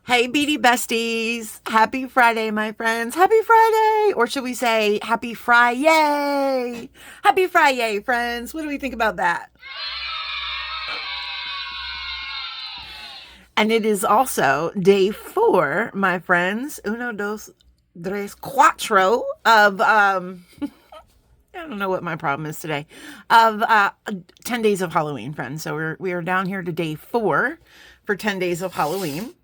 Hey, Beauty Besties. Happy Friday, my friends. Happy Friday. Or should we say happy Friday? Happy Friday, friends. What do we think about that? And it is also day 4, my friends. Uno, dos, tres, cuatro of, I don't know what my problem is today, of 10 days of Halloween, friends. So we are down here to day 4 for 10 days of Halloween.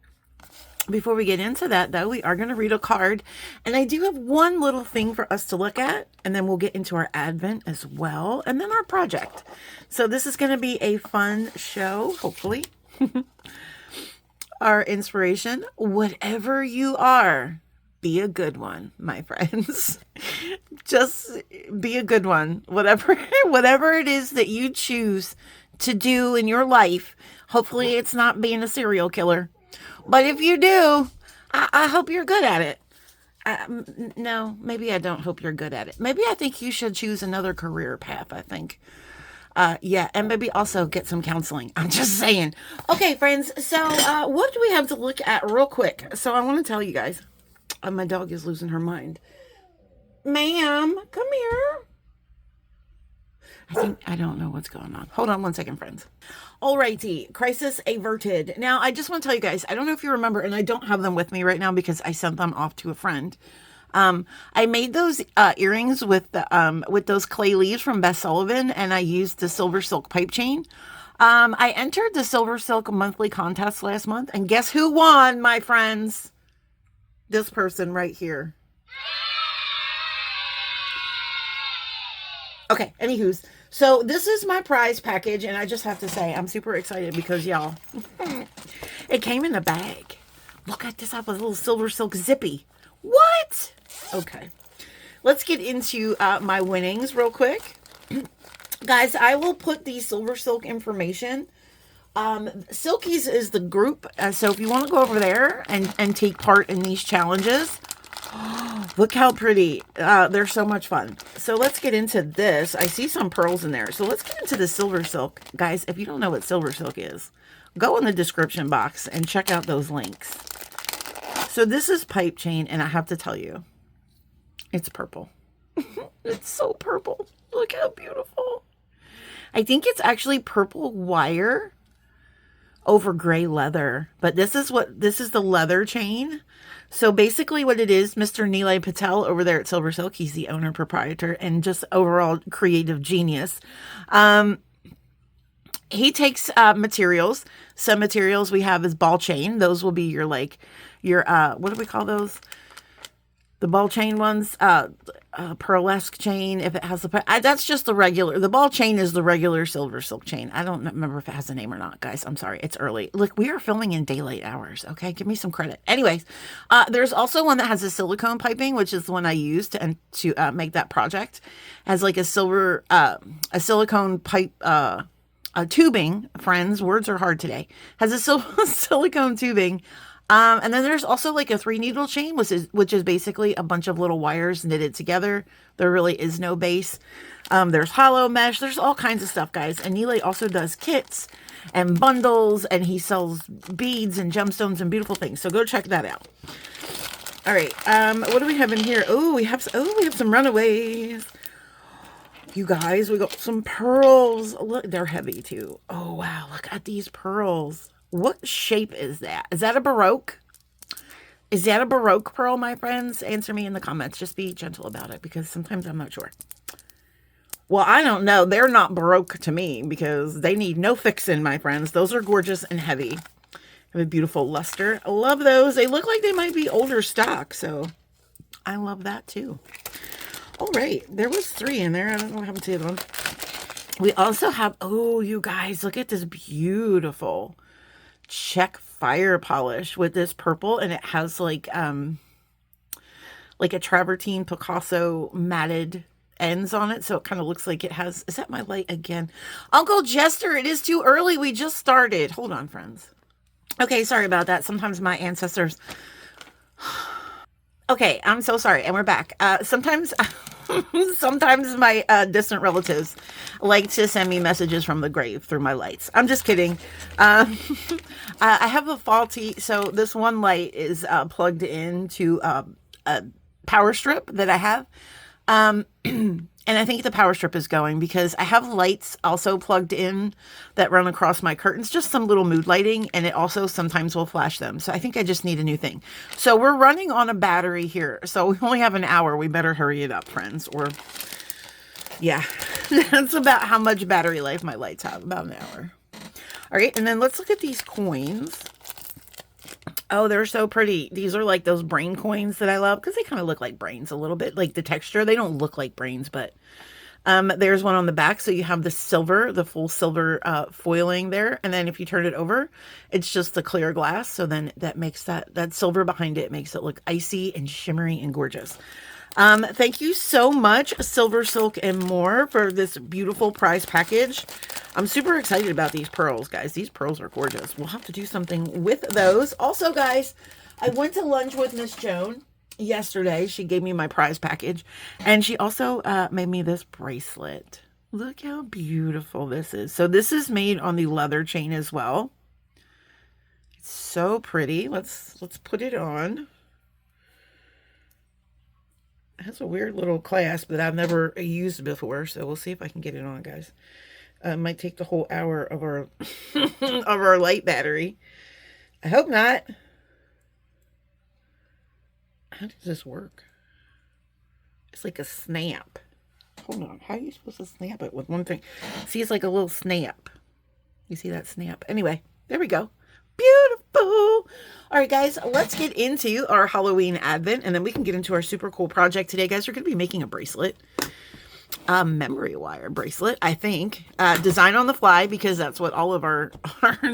Before we get into that, though, we are going to read a card. And I do have one little thing for us to look at. And then we'll get into our Advent as well. And then our project. So this is going to be a fun show, hopefully. Our inspiration, whatever you are, be a good one, my friends. Just be a good one. Whatever it is that you choose to do in your life, hopefully it's not being a serial killer. But if you do, I hope you're good at it. No, maybe I don't hope you're good at it. Maybe I think you should choose another career path, I think. Yeah, and maybe also get some counseling. I'm just saying. Okay, friends, so what do we have to look at real quick? So I want to tell you guys. My dog is losing her mind. Ma'am, come here. I don't know what's going on. Hold on one second, friends. Alrighty, crisis averted. Now, I just want to tell you guys, I don't know if you remember, and I don't have them with me right now because I sent them off to a friend. I made those earrings with those clay leaves from Beth Sullivan, and I used the SilverSilk pipe chain. I entered the SilverSilk monthly contest last month, and guess who won, my friends? This person right here. Okay, anywho's. So this is my prize package, and I just have to say, I'm super excited because, y'all, it came in a bag. Look at this. I have a little SilverSilk zippy. What? Okay. Let's get into my winnings real quick. Guys, I will put the SilverSilk information. Silkies is the group, so if you want to go over there and take part in these challenges, look how pretty. They're so much fun. So let's get into this. I see some pearls in there. So let's get into the SilverSilk. Guys, if you don't know what SilverSilk is, go in the description box and check out those links. So this is pipe chain, and I have to tell you, it's purple. It's so purple. Look how beautiful. I think it's actually purple wire over gray leather, but this is the leather chain. So basically what it is, Mr. Nilay Patel over there at SilverSilk, he's the owner, proprietor, and just overall creative genius. He takes materials. Some materials we have is ball chain. Those will be your what do we call those? The ball chain ones, pearlesque chain. If it has that's just the regular. The ball chain is the regular SilverSilk chain. I don't remember if it has a name or not, guys. I'm sorry. It's early. Look, we are filming in daylight hours. Okay, give me some credit. Anyways, there's also one that has a silicone piping, which is the one I used to make that project. Has like a silicone pipe. Tubing, friends. Words are hard today. Has a silicone tubing. And then there's also like a 3-needle chain, which is basically a bunch of little wires knitted together. There really is no base. There's hollow mesh. There's all kinds of stuff, guys. And Nilay also does kits and bundles, and he sells beads and gemstones and beautiful things. So go check that out. All right. What do we have in here? We have some runaways. You guys, we got some pearls. Look, they're heavy too. Oh wow, look at these pearls. What shape is that? Is that a Baroque? Is that a Baroque pearl, my friends? Answer me in the comments. Just be gentle about it because sometimes I'm not sure. Well, I don't know. They're not Baroque to me because they need no fixing, my friends. Those are gorgeous and heavy. Have a beautiful luster. I love those. They look like they might be older stock, so I love that too. All right. There was 3 in there. I don't know what happened to them. We also have, you guys, look at this beautiful check fire polish with this purple, and it has like a travertine Picasso matted ends on it, so it kind of looks like it has. Is that my light again? Uncle Jester, it is too early. We just started. Hold on, friends. Okay, sorry about that. Sometimes my ancestors. Okay, I'm so sorry, and we're back. Sometimes, sometimes my distant relatives like to send me messages from the grave through my lights. I'm just kidding. Um, I have a faulty, so this one light is plugged into a power strip that I have. And I think the power strip is going because I have lights also plugged in that run across my curtains, just some little mood lighting, and it also sometimes will flash them. So I think I just need a new thing. So we're running on a battery here. So we only have an hour. We better hurry it up, friends. Or, yeah, that's about how much battery life my lights have, about an hour. All right, and then let's look at these coins. Oh, they're so pretty. These are like those brain coins that I love because they kind of look like brains a little bit, like the texture. They don't look like brains, but there's one on the back. So you have the silver, the full silver foiling there. And then if you turn it over, it's just the clear glass. So then that makes that silver behind it makes it look icy and shimmery and gorgeous. Thank you so much, SilverSilk and More, for this beautiful prize package. I'm super excited about these pearls, guys. These pearls are gorgeous. We'll have to do something with those. Also, guys, I went to lunch with Miss Joan yesterday. She gave me my prize package, and she also made me this bracelet. Look how beautiful this is. So this is made on the leather chain as well. It's so pretty. Let's put it on. It has a weird little clasp that I've never used before, so we'll see if I can get it on, guys. It might take the whole hour of our of our light battery. I hope not. How does this work? It's like a snap. Hold on. How are you supposed to snap it with one thing? See, it's like a little snap. You see that snap? Anyway, there we go. Beautiful. All right, guys, let's get into our Halloween advent, and then we can get into our super cool project today, guys. We're going to be making a bracelet. A memory wire bracelet, I think. Design on the fly, because that's what all of our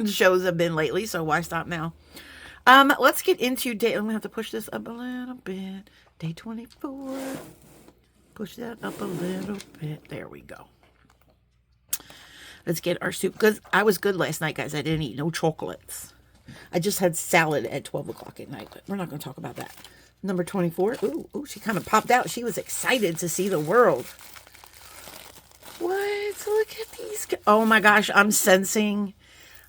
shows have been lately, so why stop now? Let's get into day. I'm going to have to push this up a little bit. Day 24. Push that up a little bit. There we go. Let's get our soup, because I was good last night, guys. I didn't eat no chocolates. I just had salad at 12 o'clock at night, but we're not going to talk about that. Number 24. Ooh, she kind of popped out. She was excited to see the world. What? Look at these. Oh my gosh, I'm sensing.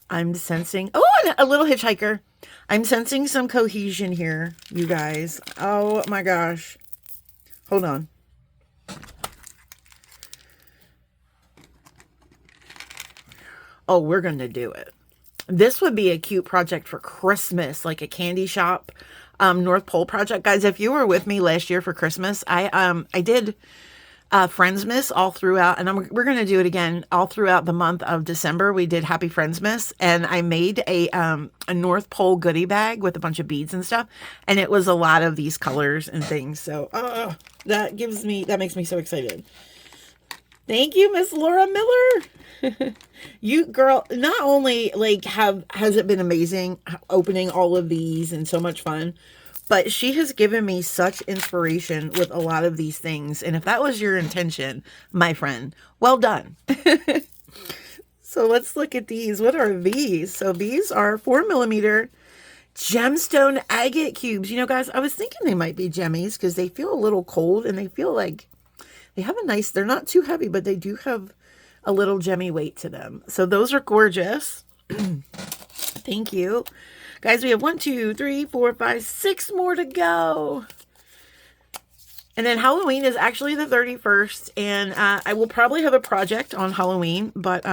Oh, and a little hitchhiker. I'm sensing some cohesion here, you guys. Oh my gosh. Hold on. Oh, we're going to do it. This would be a cute project for Christmas, like a candy shop, North Pole project. Guys, if you were with me last year for Christmas, I did Friendsmas all throughout, and we're going to do it again all throughout the month of December. We did Happy Friendsmas, and I made a North Pole goodie bag with a bunch of beads and stuff, and it was a lot of these colors and things. So that makes me so excited. Thank you, Miss Laura Miller. You girl, not only has it been amazing opening all of these and so much fun, but she has given me such inspiration with a lot of these things. And if that was your intention, my friend, well done. So let's look at these. What are these? So these are 4mm gemstone agate cubes. You know, guys, I was thinking they might be gemmies because they feel a little cold and they feel like they have a nice, they're not too heavy, but they do have a little gemmy weight to them. So those are gorgeous. Thank you. Guys, we have 1, 2, 3, 4, 5, 6 more to go. And then Halloween is actually the 31st. And I will probably have a project on Halloween. But,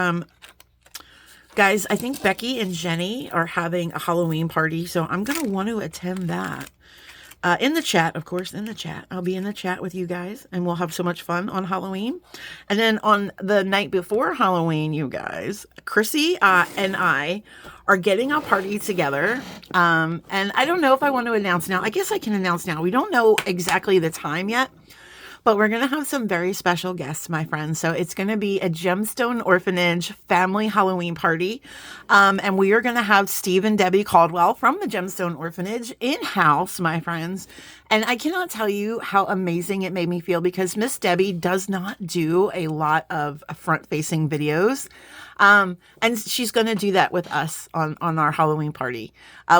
guys, I think Becky and Jenny are having a Halloween party. So I'm going to want to attend that. In the chat, of course, in the chat. I'll be in the chat with you guys, and we'll have so much fun on Halloween. And then on the night before Halloween, you guys, Chrissy and I are getting a party together. And I don't know if I want to announce now. I guess I can announce now. We don't know exactly the time yet, but we're going to have some very special guests, my friends. So it's going to be a Gemstone Orphanage family Halloween party. And we are going to have Steve and Debbie Caldwell from the Gemstone Orphanage in-house, my friends. And I cannot tell you how amazing it made me feel because Miss Debbie does not do a lot of front-facing videos. And she's going to do that with us on our Halloween party.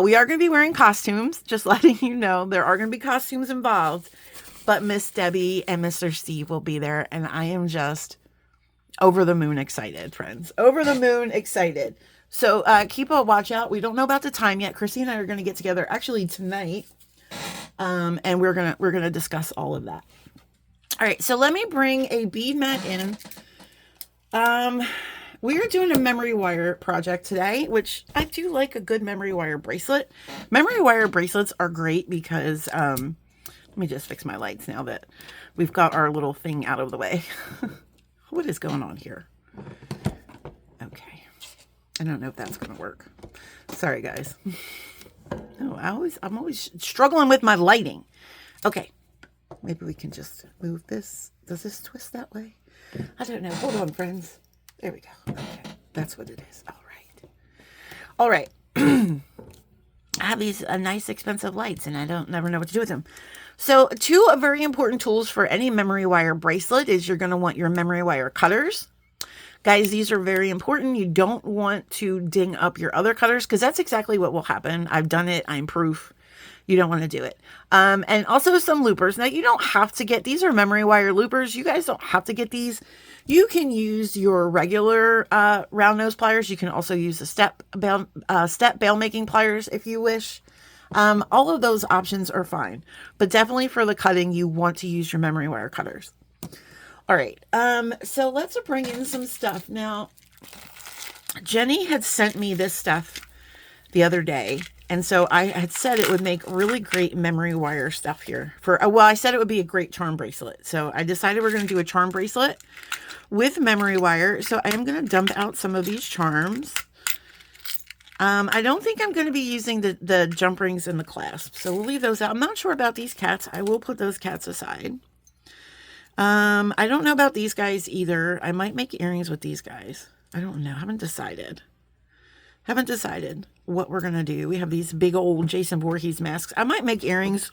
We are going to be wearing costumes, just letting you know. There are going to be costumes involved, but Miss Debbie and Mr. Steve will be there, and I am just over the moon excited, friends. Over the moon excited. So keep a watch out. We don't know about the time yet. Chrissy and I are going to get together actually tonight, and we're gonna discuss all of that. All right, so let me bring a bead mat in. We are doing a memory wire project today, which I do like a good memory wire bracelet. Memory wire bracelets are great because, let me just fix my lights now that we've got our little thing out of the way. What is going on here? Okay. I don't know if that's going to work. Sorry, guys. No, I'm always struggling with my lighting. Okay. Maybe we can just move this. Does this twist that way? I don't know. Hold on, friends. There we go. Okay. That's what it is. All right. I have these nice expensive lights and I never know what to do with them. So two very important tools for any memory wire bracelet is you're going to want your memory wire cutters. Guys, these are very important. You don't want to ding up your other cutters because that's exactly what will happen. I've done it. I'm proof. You don't want to do it. And also some loopers. Now, you don't have to get, these are memory wire loopers. You guys don't have to get these. You can use your regular round nose pliers. You can also use the step bail making pliers if you wish. All of those options are fine. But definitely for the cutting, you want to use your memory wire cutters. All right. So let's bring in some stuff. Now, Jenny had sent me this stuff the other day. And so I had said it would make really great memory wire stuff here. Well, I said it would be a great charm bracelet. So I decided we're going to do a charm bracelet with memory wire. So I am going to dump out some of these charms. I don't think I'm going to be using the jump rings and the clasp. So we'll leave those out. I'm not sure about these cats. I will put those cats aside. I don't know about these guys either. I might make earrings with these guys. I don't know. Haven't decided what we're going to do. We have these big old Jason Voorhees masks. I might make earrings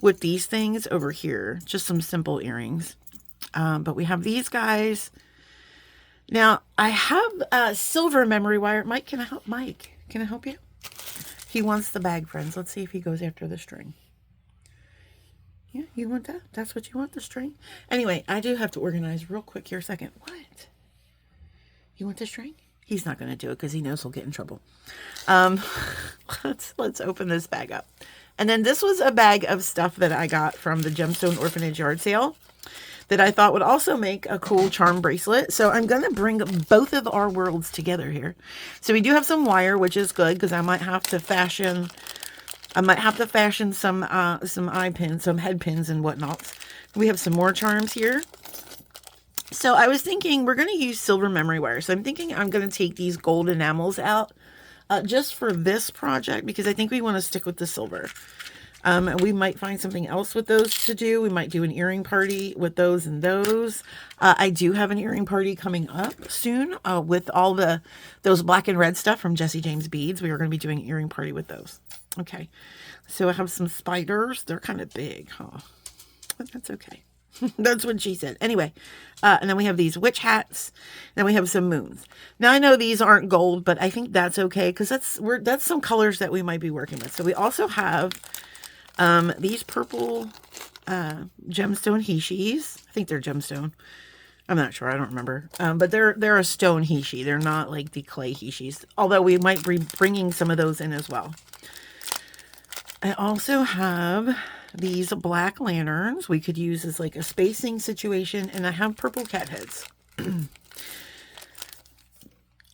with these things over here. Just some simple earrings. But we have these guys. Now, I have silver memory wire. Mike, can I help? Mike, can I help you? He wants the bag, friends. Let's see if he goes after the string. Yeah, you want that? That's what you want, the string? Anyway, I do have to organize real quick here a second. What? You want the string? He's not going to do it because he knows he'll get in trouble. Let's open this bag up. And then this was a bag of stuff that I got from the Gemstone Orphanage yard sale that I thought would also make a cool charm bracelet. So I'm going to bring both of our worlds together here. So we do have some wire, which is good because I might have to fashion some eye pins, some head pins and whatnot. We have some more charms here. So I was thinking we're going to use silver memory wire. So I'm thinking I'm going to take these gold enamels out just for this project because I think we want to stick with the silver. We might find something else with those to do. We might do an earring party with those and those. I do have an earring party coming up soon with all those black and red stuff from Jesse James Beads. We are going to be doing an earring party with those. Okay. So I have some spiders. They're kind of big, huh? But that's okay. That's what she said. Anyway, and then we have these witch hats. Then we have some moons. Now I know these aren't gold, but I think that's okay because that's some colors that we might be working with. So we also have these purple gemstone hishis. I think they're gemstone. I'm not sure. I don't remember. But they're a stone hishi. They're not like the clay hishis. Although we might be bringing some of those in as well. I also have these black lanterns we could use as like a spacing situation, and I have purple cat heads.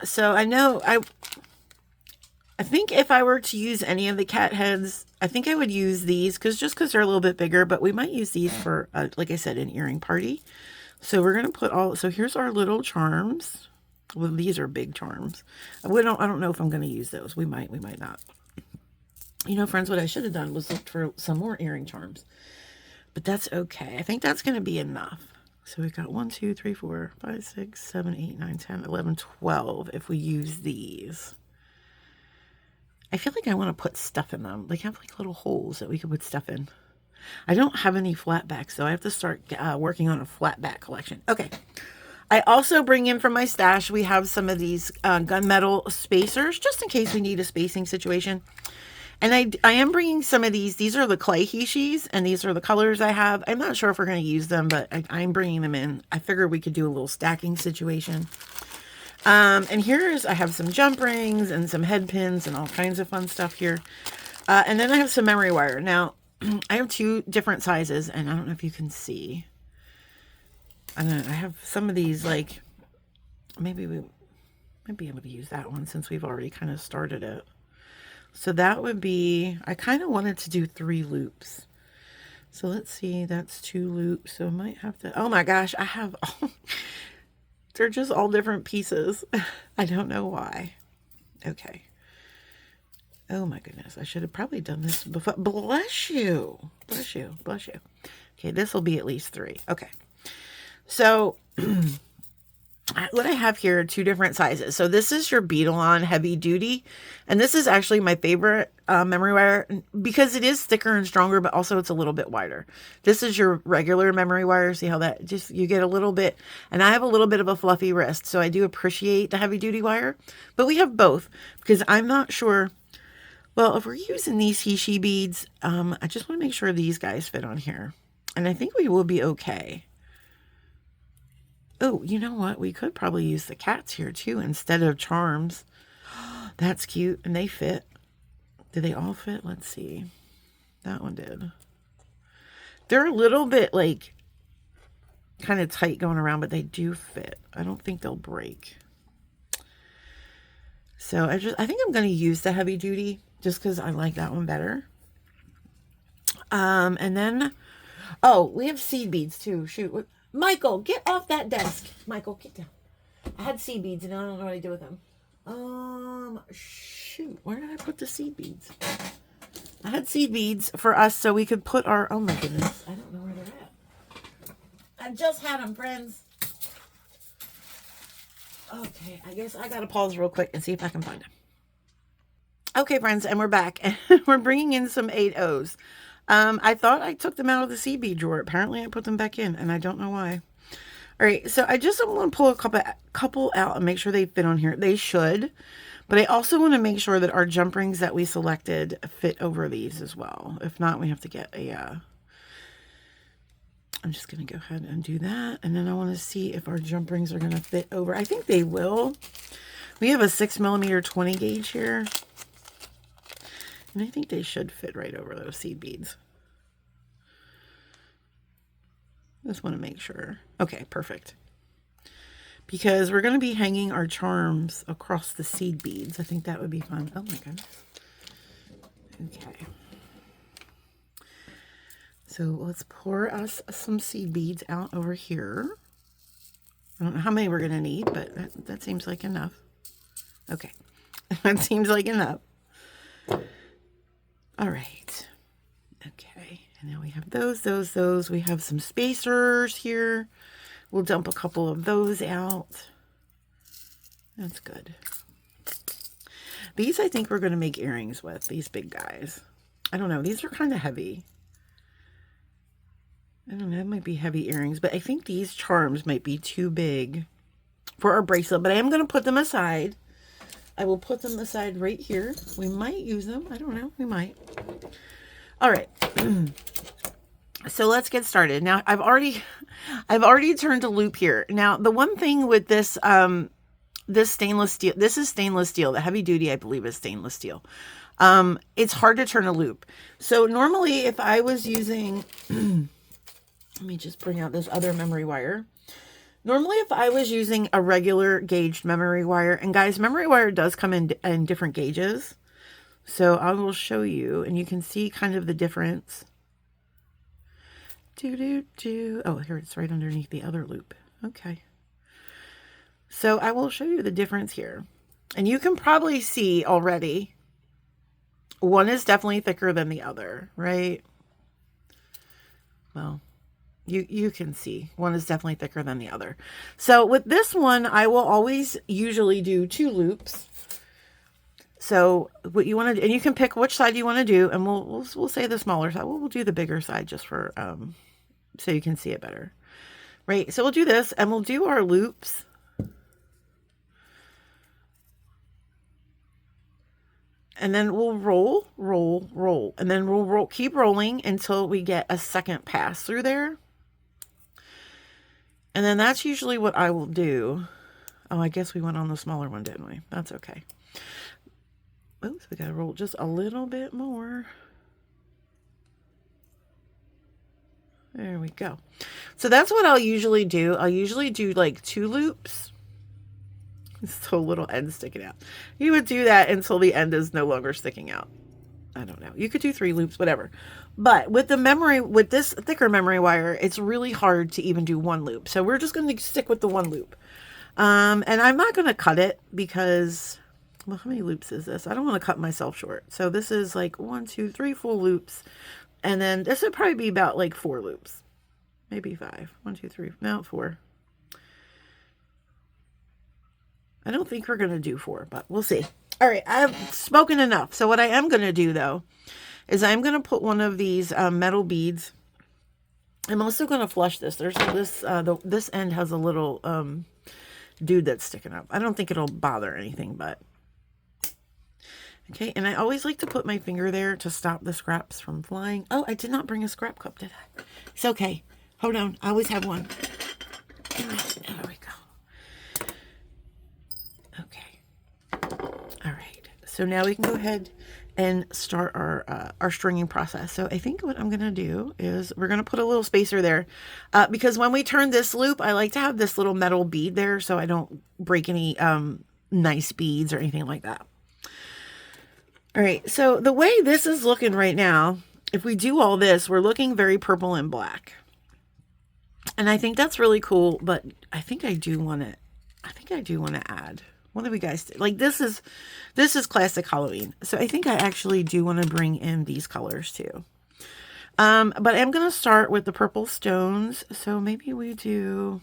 So I know I think if I were to use any of the cat heads, I think I would use these because they're a little bit bigger, but we might use these for like I said, an earring party. So we're going to put so here's our little charms. Well, these are big charms. I don't know if I'm going to use those. We might not. You know, friends, what I should have done was looked for some more earring charms. But that's okay. I think that's going to be enough. So we've got 1, 2, 3, 4, 5, 6, 7, 8, 9, 10, 11, 12 if we use these. I feel like I want to put stuff in them. Like have like little holes that we could put stuff in. I don't have any flat backs, so I have to start working on a flat back collection. Okay. I also bring in from my stash, we have some of these gunmetal spacers, just in case we need a spacing situation. And I am bringing some of these. These are the clay hishis, and these are the colors I have. I'm not sure if we're going to use them, but I'm bringing them in. I figured we could do a little stacking situation. And here's, I have some jump rings and some head pins and all kinds of fun stuff here. And then I have some memory wire. Now, I have 2 different sizes, and I don't know if you can see. I have some of these, like, maybe we might be able to use that one since we've already kind of started it. So that would be, I kind of wanted to do 3 loops. So let's see, that's 2 loops. So I might have to, oh my gosh, I have, they're just all different pieces. I don't know why. Okay. Oh my goodness, I should have probably done this before. Bless you. Bless you. Bless you. Okay, this will be at least 3. Okay. So what I have here are 2 different sizes. So this is your Beetle-On Heavy Duty. And this is actually my favorite memory wire because it is thicker and stronger, but also it's a little bit wider. This is your regular memory wire. See how that just, you get a little bit, and I have a little bit of a fluffy wrist. So I do appreciate the heavy duty wire, but we have both because I'm not sure. Well, if we're using these Hishi beads, I just want to make sure these guys fit on here. And I think we will be okay. Oh, you know what? We could probably use the cats here too instead of charms. That's cute. And they fit. Do they all fit? Let's see. That one did. They're a little bit like kind of tight going around, but they do fit. I don't think they'll break. So I think I'm going to use the heavy duty just because I like that one better. And then, oh, we have seed beads too. Shoot. Michael, get off that desk. Michael, get down. I had seed beads and I don't know what I did with them. Shoot, where did I put the seed beads? I had seed beads for us so we could put our, oh my goodness, I don't know where they're at. I just had them, friends. Okay, I guess I gotta pause real quick and see if I can find them. Okay, friends, and we're back. And we're bringing in some 8Os. I thought I took them out of the seed bead drawer. Apparently I put them back in, and I don't know why. All right, so I just want to pull a couple out and make sure they fit on here. They should, but I also want to make sure that our jump rings that we selected fit over these as well. If not, we have to get a, I'm just going to go ahead and do that. And then I want to see if our jump rings are going to fit over. I think they will. We have a 6mm 20 gauge here. And I think they should fit right over those seed beads. Just want to make sure. Okay, perfect. Because we're going to be hanging our charms across the seed beads. I think that would be fun. Oh my goodness. Okay. So let's pour us some seed beads out over here. I don't know how many we're going to need, but that seems like enough. Okay. That seems like enough. All right. Okay. And now we have those. We have some spacers here. We'll dump a couple of those out. That's good. These I think we're going to make earrings with, these big guys. I don't know. These are kind of heavy. I don't know. It might be heavy earrings, but I think these charms might be too big for our bracelet, but I am going to put them aside. I will put them aside right here. We might use them. I don't know. We might. All right. So let's get started. Now I've already turned a loop here. Now the one thing with this, this stainless steel, this is stainless steel. The heavy duty, I believe, is stainless steel. It's hard to turn a loop. So normally if I was using, let me just bring out this other memory wire. Normally, if I was using a regular gauged memory wire, and guys, memory wire does come in different gauges. So I will show you, and you can see kind of the difference. Oh, here it's right underneath the other loop. Okay. So I will show you the difference here. And you can probably see already, one is definitely thicker than the other, right? Well, you can see one is definitely thicker than the other. So with this one, I will always usually do 2 loops. So what you want to do, and you can pick which side you want to do, and we'll say the smaller side. We'll do the bigger side just for so you can see it better. right? So we'll do this and we'll do our loops. And then we'll roll, roll, roll. And then we'll roll, keep rolling until we get a second pass through there. And then that's usually what I will do. Oh, I guess we went on the smaller one, didn't we? That's okay. Oops, we got to roll just a little bit more. There we go. So that's what I'll usually do. I'll usually do like 2 loops. So little end sticking out. You would do that until the end is no longer sticking out. I don't know. You could do 3 loops, whatever. But with the memory, with this thicker memory wire, it's really hard to even do 1 loop. So we're just going to stick with the 1 loop. And I'm not going to cut it because, well, how many loops is this? I don't want to cut myself short. So this is like 1, 2, 3 full loops. And then this would probably be about like 4 loops. Maybe 5. 1, 2, 3. No, 4. I don't think we're going to do 4, but we'll see. All right, I've spoken enough. So what I am going to do, though, is I'm going to put one of these metal beads. I'm also going to flush this. There's this, this end has a little dude that's sticking up. I don't think it'll bother anything, but... Okay, and I always like to put my finger there to stop the scraps from flying. Oh, I did not bring a scrap cup, did I? It's okay. Hold on. I always have one. There we go. Okay. All right. So now we can go ahead and start our stringing process. So I think what I'm going to do is we're going to put a little spacer there because when we turn this loop, I like to have this little metal bead there so I don't break any nice beads or anything like that. All right, so the way this is looking right now, if we do all this, we're looking very purple and black. And I think that's really cool, but I think I do want to add. What do we guys do? Like this is classic Halloween. So I think I actually do want to bring in these colors too. But I'm going to start with the purple stones. So maybe we do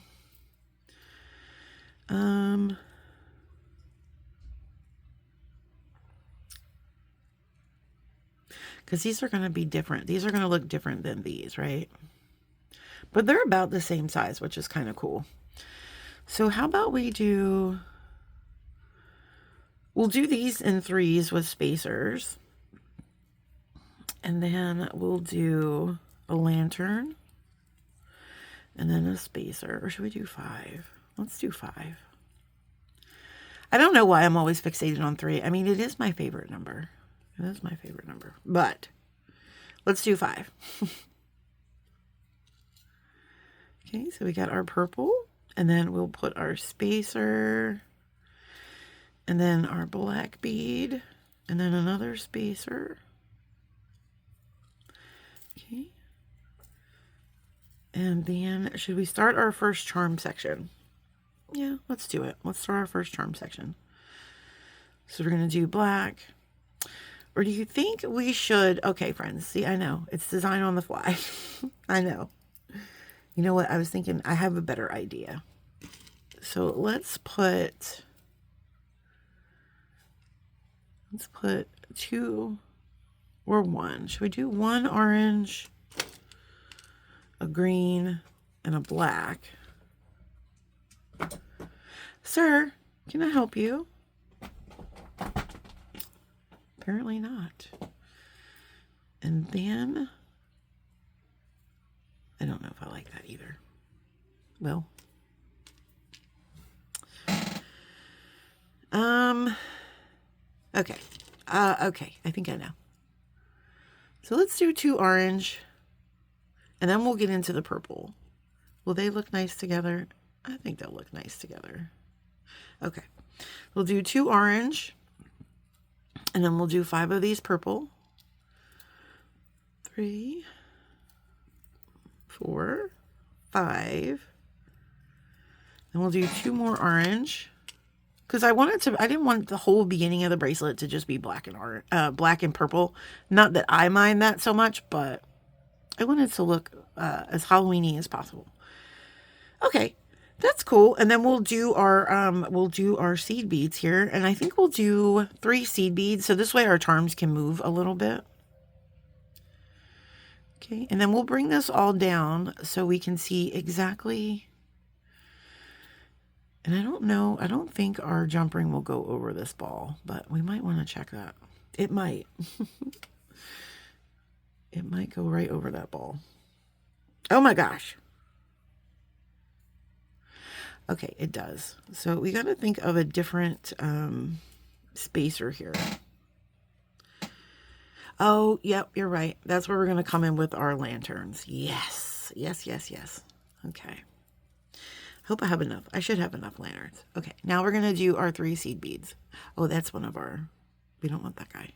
because these are going to be different. These are going to look different than these, right? But they're about the same size, which is kind of cool. So how about we'll do these in 3s with spacers. And then we'll do a lantern. And then a spacer. Or should we do 5? Let's do 5. I don't know why I'm always fixated on 3. I mean, it is my favorite number. It is my favorite number. But let's do 5. Okay, so we got our purple. And then we'll put our spacer. And then our black bead. And then another spacer. Okay. And then, should we start our first charm section? Yeah, let's do it. Let's start our first charm section. So we're going to do black. Or do you think we should... Okay, friends. See, I know. It's design on the fly. I know. You know what? I was thinking I have a better idea. So let's put 2 or 1. Should we do 1 orange, a green, and a black? Sir, can I help you? Apparently not. And then, I don't know if I like that either. Well, okay. Okay, I think I know. So let's do 2 orange, and then we'll get into the purple. Will they look nice together? I think they'll look nice together. Okay, we'll do 2 orange, and then we'll do 5 of these purple. 3, 4, 5. And we'll do 2 more orange. Because I didn't want the whole beginning of the bracelet to just be black and purple. Not that I mind that so much, but I wanted to look as Halloween-y as possible. Okay, that's cool. And then we'll do our seed beads here, and I think we'll do 3 seed beads, so this way our charms can move a little bit. Okay, and then we'll bring this all down so we can see exactly And I don't know, I don't think our jump ring will go over this ball, but we might want to check that. It might. It might go right over that ball. Oh my gosh. Okay, it does. So we got to think of a different spacer here. Oh, yep, you're right. That's where we're going to come in with our lanterns. Yes, yes, yes, yes. Okay. Hope I have enough. I should have enough lanterns. Okay, now we're going to do our 3 seed beads. Oh, that's one of our... We don't want that guy.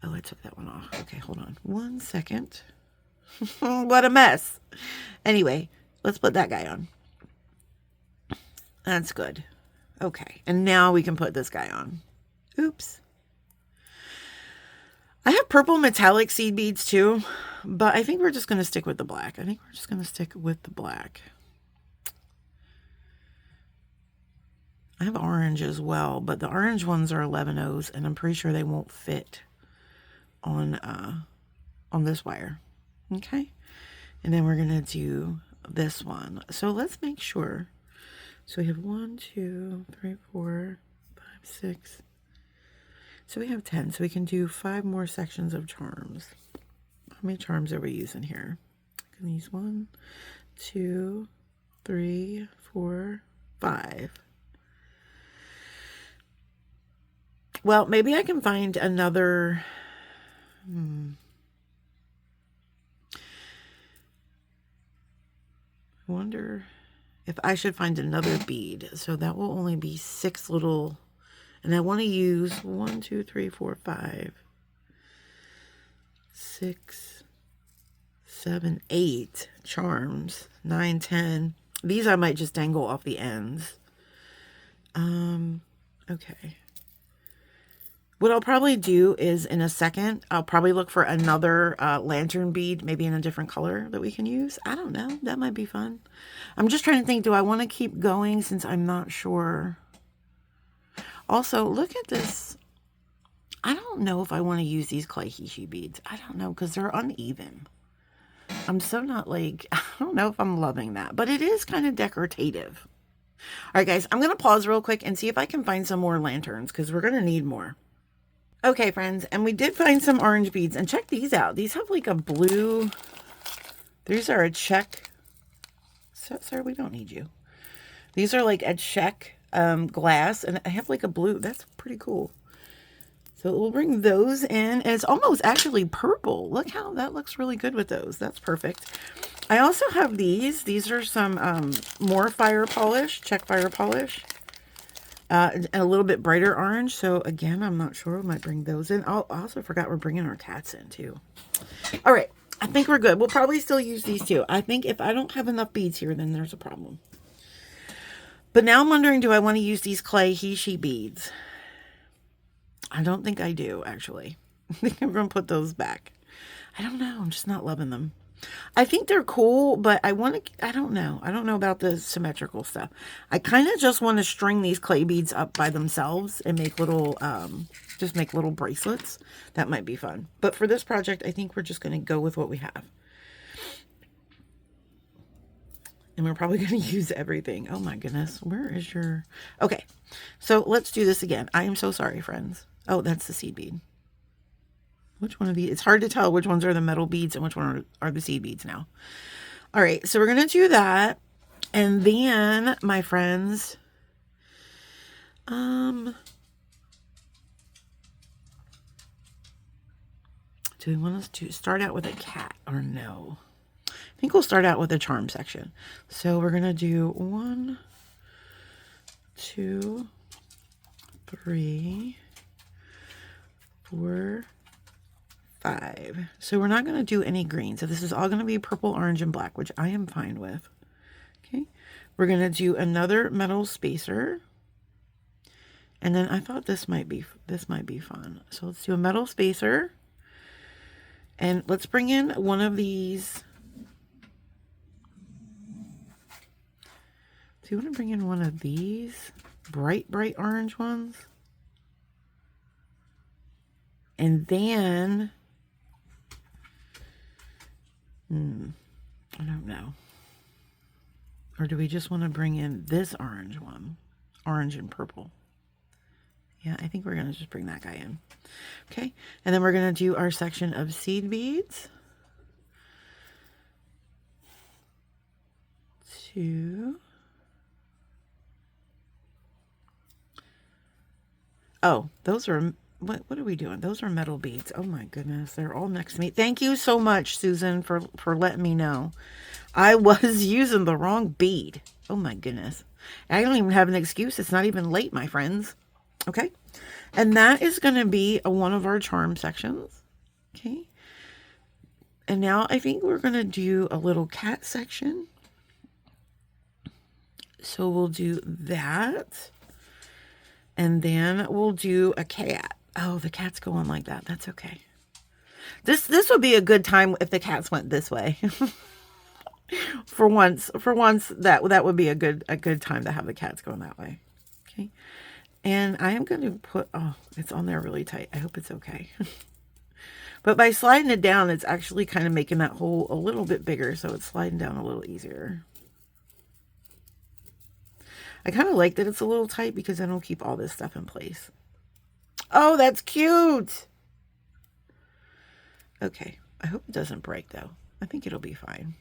Oh, I took that one off. Okay, hold on. 1 second. What a mess. Anyway, let's put that guy on. That's good. Okay, and now we can put this guy on. Oops. I have purple metallic seed beads too, but I think we're just going to stick with the black. I think we're just going to stick with the black. I have orange as well, but the orange ones are 11-0s, and I'm pretty sure they won't fit on this wire. Okay, and then we're going to do this one. So let's make sure. So we have 1, 2, 3, 4, 5, 6. So we have 10. So we can do 5 more sections of charms. How many charms are we using here? I'm going to use 1, 2, 3, 4, 5. Well, maybe I can find another... I wonder if I should find another bead. So that will only be 6 little... And I want to use 1, 2, 3, 4, 5, 6, 7, 8 charms. 9, 10. These I might just dangle off the ends. Okay. What I'll probably do is in a second, I'll probably look for another lantern bead, maybe in a different color that we can use. I don't know. That might be fun. I'm just trying to think, do I want to keep going since I'm not sure? Also, look at this. I don't know if I want to use these clay hishi beads. I don't know because they're uneven. I'm so not like, I don't know if I'm loving that, but it is kind of decorative. All right, guys, I'm going to pause real quick and see if I can find some more lanterns because we're going to need more. Okay, friends, and we did find some orange beads, and check these out. These have like a blue, these are a check. So, sir, we don't need you. These are like a check glass, and I have like a blue. That's pretty cool. So we'll bring those in, and it's almost actually purple. Look how that looks really good with those. That's perfect. I also have these. These are some more fire polish, check fire polish. And a little bit brighter orange. So again, I'm not sure. We might bring those in. I also forgot we're bringing our cats in too. All right. I think we're good. We'll probably still use these too. I think if I don't have enough beads here, then there's a problem. But now I'm wondering, do I want to use these clay hishi beads? I don't think I do, actually. I think I'm going to put those back. I don't know. I'm just not loving them. I think they're cool, but I want to, I don't know. I don't know about the symmetrical stuff. I kind of just want to string these clay beads up by themselves and make little, just make little bracelets. That might be fun. But for this project, I think we're just going to go with what we have. And we're probably going to use everything. Oh my goodness. Where is your... Okay. So let's do this again. I am so sorry, friends. Oh, that's the seed bead. Which one of these? It's hard to tell which ones are the metal beads and which one are the seed beads now. All right. So we're going to do that. And then, my friends, do we want us to start out with a cat or no? I think we'll start out with a charm section. So we're going to do 1, 2, 3, 4, 5. So we're not going to do any green. So this is all going to be purple, orange, and black, which I am fine with. Okay. We're going to do another metal spacer. And then I thought this might be fun. So let's do a metal spacer. And let's bring in one of these. Do you want to bring in one of these bright orange ones? And then, I don't know. Or do we just want to bring in this orange one? Orange and purple. Yeah, I think we're going to just bring that guy in. Okay, and then we're going to do our section of seed beads. 2. Oh, those are, what are we doing? Those are metal beads. Oh my goodness, they're all next to me. Thank you so much, Susan, for letting me know. I was using the wrong bead. Oh my goodness. I don't even have an excuse. It's not even late, my friends. Okay. And that is going to be one of our charm sections. Okay. And now I think we're going to do a little cat section. So we'll do that. And then we'll do a cat. Oh, the cats go on like that. That's okay. This would be a good time if the cats went this way. For once, that would be a good time to have the cats going that way. Okay. And I am going to put, oh, it's on there really tight. I hope it's okay. But by sliding it down, it's actually kind of making that hole a little bit bigger. So it's sliding down a little easier. I kind of like that it's a little tight because then it'll keep all this stuff in place. Oh, that's cute. Okay. I hope it doesn't break though. I think it'll be fine.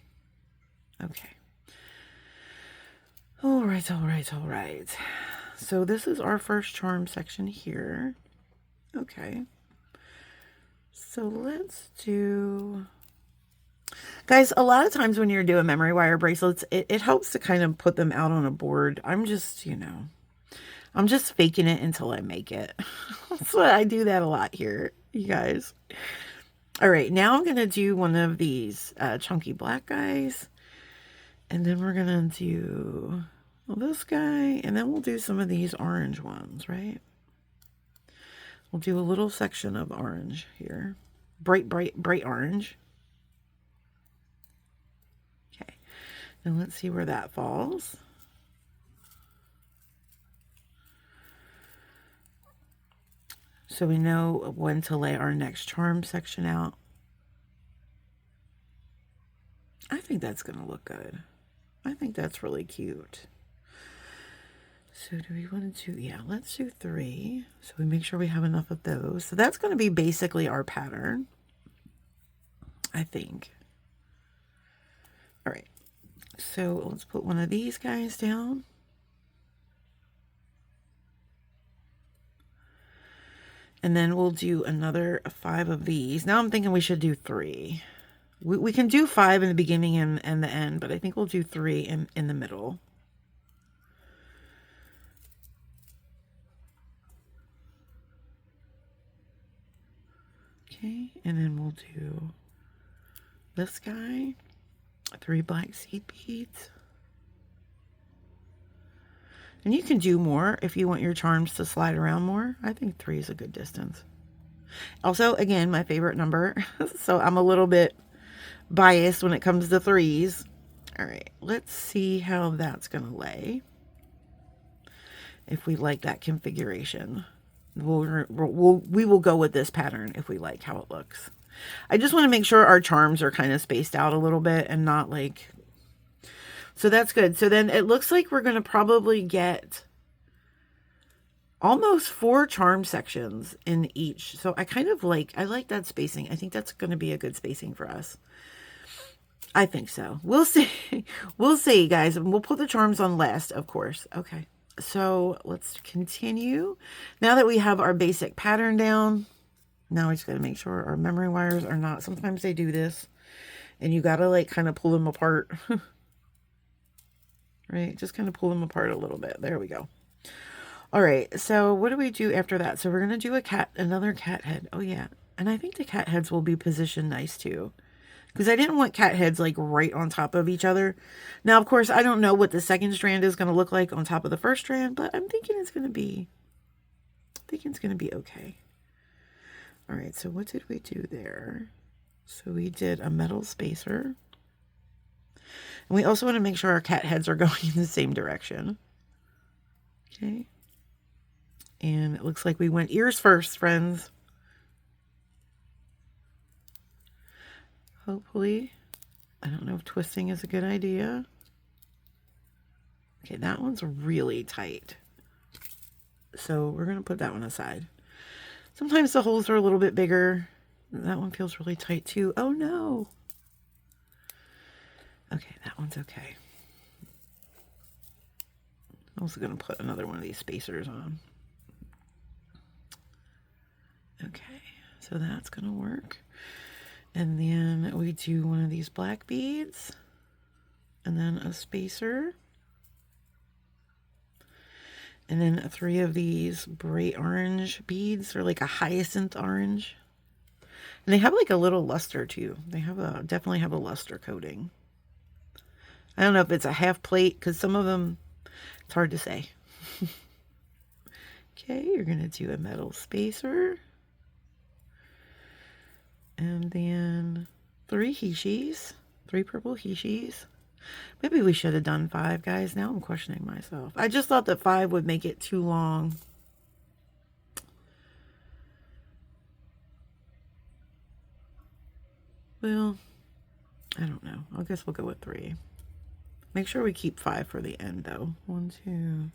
Okay. All right, all right, all right. So this is our first charm section here. Okay. So let's do... Guys, a lot of times when you're doing memory wire bracelets, it helps to kind of put them out on a board. I'm just, you know, I'm just faking it until I make it. That's what I do that a lot here, you guys. All right, now I'm going to do one of these chunky black guys. And then we're going to do this guy. And then we'll do some of these orange ones, right? We'll do a little section of orange here. Bright, bright, bright orange. Okay. And let's see where that falls. So we know when to lay our next charm section out. I think that's going to look good. I think that's really cute. So do we want to do, yeah, let's do 3. So we make sure we have enough of those. So that's going to be basically our pattern, I think. All right. So let's put one of these guys down. And then we'll do another 5 of these. Now I'm thinking we should do 3. We can do 5 in the beginning and the end, but I think we'll do 3 in the middle. Okay, and then we'll do this guy, 3 black seed beads. And you can do more if you want your charms to slide around more. I think 3 is a good distance. Also, again, my favorite number. So I'm a little bit biased when it comes to 3s. All right, let's see how that's going to lay. If we like that configuration, we will go with this pattern if we like how it looks. I just want to make sure our charms are kind of spaced out a little bit and not like... So that's good. So then it looks like we're going to probably get almost 4 charm sections in each. So I kind of like, I like that spacing. I think that's going to be a good spacing for us. I think so. We'll see. We'll see, guys. And we'll put the charms on last, of course. Okay. So let's continue. Now that we have our basic pattern down, now we just got to make sure our memory wires are not, sometimes they do this and you got to like kind of pull them apart. Right? Just kind of pull them apart a little bit. There we go. All right. So what do we do after that? So we're going to do another cat head. Oh yeah. And I think the cat heads will be positioned nice too, because I didn't want cat heads like right on top of each other. Now, of course, I don't know what the second strand is going to look like on top of the first strand, but I'm thinking it's going to be, okay. All right. So what did we do there? So we did a metal spacer. And we also want to make sure our cat heads are going in the same direction. Okay. And it looks like we went ears first, friends. Hopefully. I don't know if twisting is a good idea. Okay, that one's really tight. So we're going to put that one aside. Sometimes the holes are a little bit bigger. That one feels really tight too. Oh no. Okay, that one's okay. I'm also going to put another one of these spacers on. Okay, so that's going to work. And then we do one of these black beads. And then a spacer. And then 3 of these bright orange beads, or like a hyacinth orange. And they have like a little luster too. They have definitely have a luster coating. I don't know if it's a half plate, because some of them, it's hard to say. Okay, you're going to do a metal spacer. And then 3 hishis, 3 purple hishis. Maybe we should have done 5, guys. Now I'm questioning myself. I just thought that 5 would make it too long. Well, I don't know. I guess we'll go with 3. Make sure we keep 5 for the end, though. 1, 2,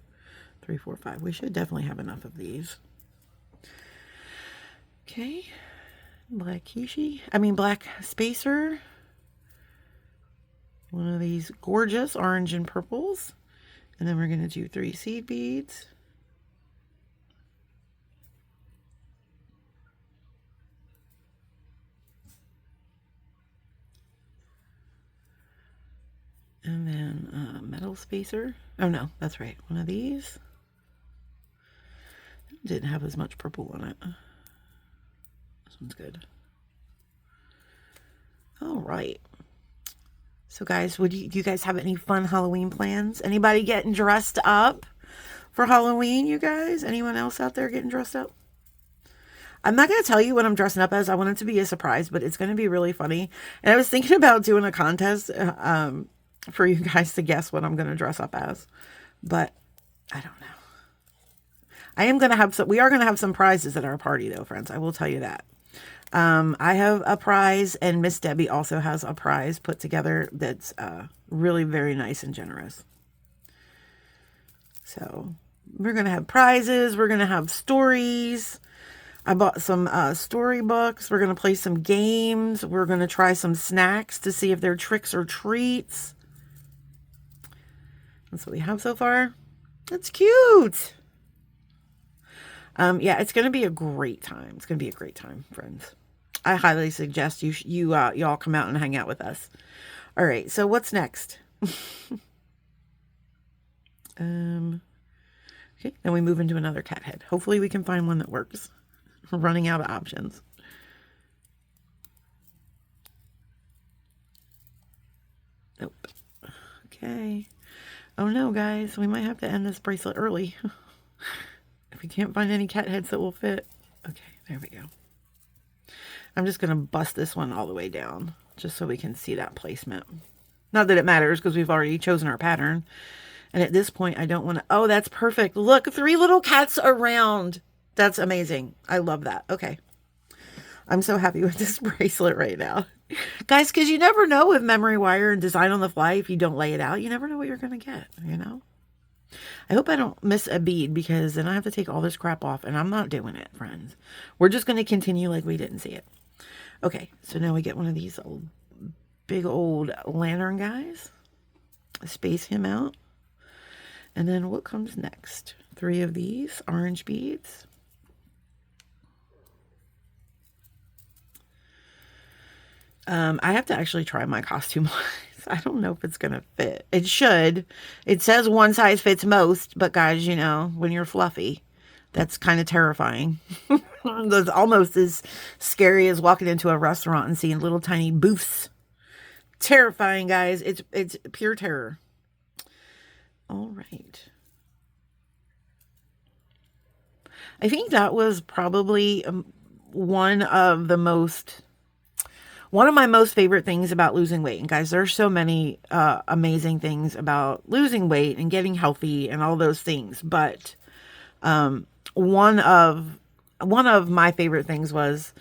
3, 4, 5. We should definitely have enough of these. Okay. Black black spacer. One of these gorgeous orange and purples. And then we're going to do 3 seed beads. And then metal spacer. Oh no, that's right. One of these. Didn't have as much purple in it. This one's good. All right. So guys, do you guys have any fun Halloween plans? Anybody getting dressed up for Halloween, you guys? Anyone else out there getting dressed up? I'm not going to tell you what I'm dressing up as. I want it to be a surprise, but it's going to be really funny. And I was thinking about doing a contest for you guys to guess what I'm going to dress up as. But I don't know. I am going to have we are going to have some prizes at our party though, friends. I will tell you that. I have a prize, and Miss Debbie also has a prize put together that's really very nice and generous. So we're going to have prizes. We're going to have stories. I bought some storybooks. We're going to play some games. We're going to try some snacks to see if they're tricks or treats. That's what we have so far. That's cute. Yeah, it's going to be a great time. It's going to be a great time, friends. I highly suggest y'all come out and hang out with us. All right, so what's next? Okay, then we move into another cat head. Hopefully we can find one that works. We're running out of options. Nope. Okay. Oh no, guys, we might have to end this bracelet early. If we can't find any cat heads that will fit. Okay, there we go. I'm just going to bust this one all the way down just so we can see that placement. Not that it matters because we've already chosen our pattern. And at this point, I don't want to... Oh, that's perfect. Look, 3 little cats around. That's amazing. I love that. Okay. I'm so happy with this bracelet right now. Guys, because you never know with memory wire and design on the fly, if you don't lay it out, you never know what you're going to get, you know? I hope I don't miss a bead, because then I have to take all this crap off, and I'm not doing it, friends. We're just going to continue like we didn't see it. Okay, so now we get one of these big old lantern guys. Space him out. And then what comes next? 3 of these orange beads. I have to actually try my costume. I don't know if it's going to fit. It should. It says one size fits most, but guys, you know, when you're fluffy, that's kind of terrifying. That's almost as scary as walking into a restaurant and seeing little tiny booths. Terrifying, guys. It's pure terror. All right. I think that was probably one of my most favorite things about losing weight. And guys, there's so many amazing things about losing weight and getting healthy and all those things. But one of my favorite things was,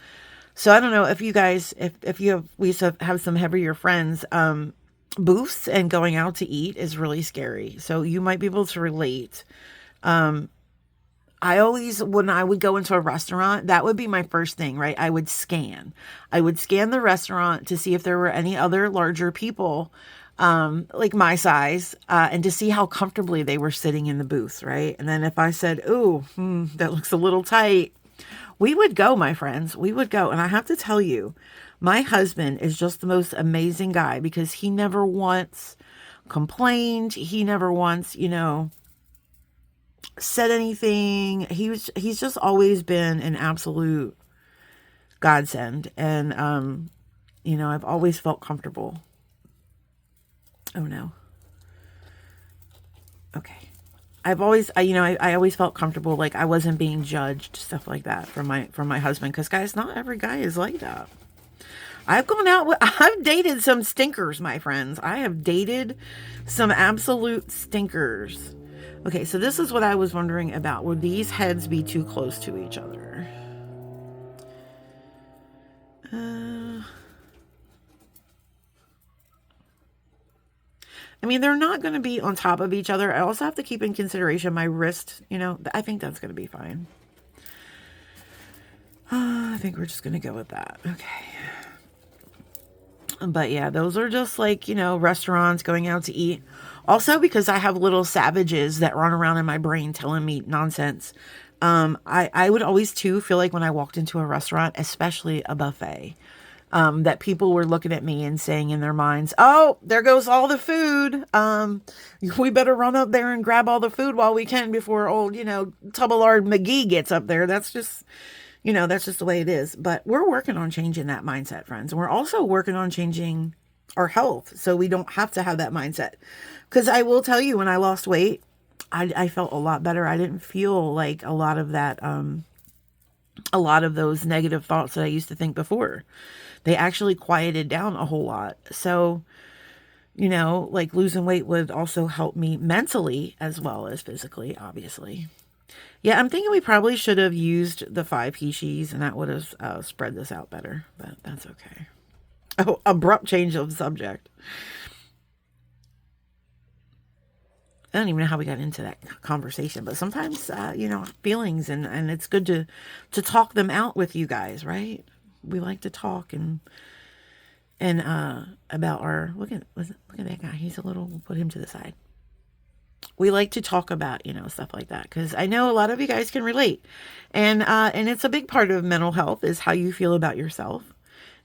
so I don't know if you guys, if we used to have some heavier friends, booths and going out to eat is really scary. So you might be able to relate. I always, when I would go into a restaurant, that would be my first thing, right? I would scan. I would scan the restaurant to see if there were any other larger people, like my size, and to see how comfortably they were sitting in the booth, right? And then if I said, "Ooh, that looks a little tight," we would go, my friends. We would go. And I have to tell you, my husband is just the most amazing guy because he never once complained. He never once, said anything. He's just always been an absolute godsend. And I've always felt comfortable. Oh no. Okay. I always felt comfortable, like I wasn't being judged, stuff like that from my husband. Because guys, not every guy is like that. I've dated some stinkers, my friends. I have dated some absolute stinkers. Okay, so this is what I was wondering about. Would these heads be too close to each other? I mean, they're not going to be on top of each other. I also have to keep in consideration my wrist. I think that's going to be fine. I think we're just going to go with that. Okay. But yeah, those are just like, restaurants, going out to eat. Also, because I have little savages that run around in my brain telling me nonsense. I would always too feel like when I walked into a restaurant, especially a buffet, that people were looking at me and saying in their minds, "Oh, there goes all the food. We better run up there and grab all the food while we can before old, Tubalard McGee gets up there." That's just the way it is. But we're working on changing that mindset, friends. And we're also working on changing our health so we don't have to have that mindset. Because I will tell you, when I lost weight, I felt a lot better. I didn't feel like a lot of that, a lot of those negative thoughts that I used to think before. They actually quieted down a whole lot. So, like losing weight would also help me mentally as well as physically, obviously. Yeah, I'm thinking we probably should have used the 5 Hishis and that would have spread this out better, but that's okay. Oh, abrupt change of subject. I don't even know how we got into that conversation, but sometimes, feelings and it's good to talk them out with you guys, right? We like to talk and about our, look at that guy. He's a little, we'll put him to the side. We like to talk about, stuff like that because I know a lot of you guys can relate. And it's a big part of mental health is how you feel about yourself.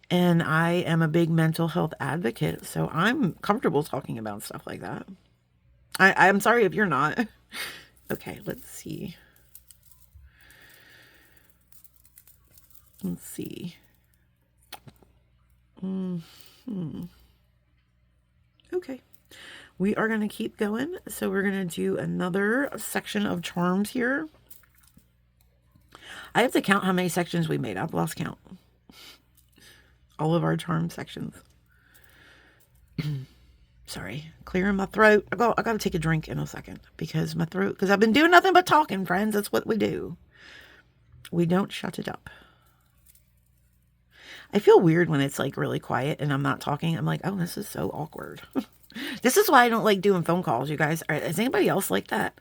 And I am a big mental health advocate, so I'm comfortable talking about stuff like that. I'm sorry if you're not. Okay, let's see. Let's see. Okay. We are going to keep going. So we're going to do another section of charms here. I have to count how many sections we made. I've lost count. All of our charm sections. Sorry, clearing my throat. I got to take a drink in a second because I've been doing nothing but talking, friends. That's what we do. We don't shut it up. I feel weird when it's like really quiet and I'm not talking. I'm like, oh, this is so awkward. This is why I don't like doing phone calls, you guys. Is anybody else like that?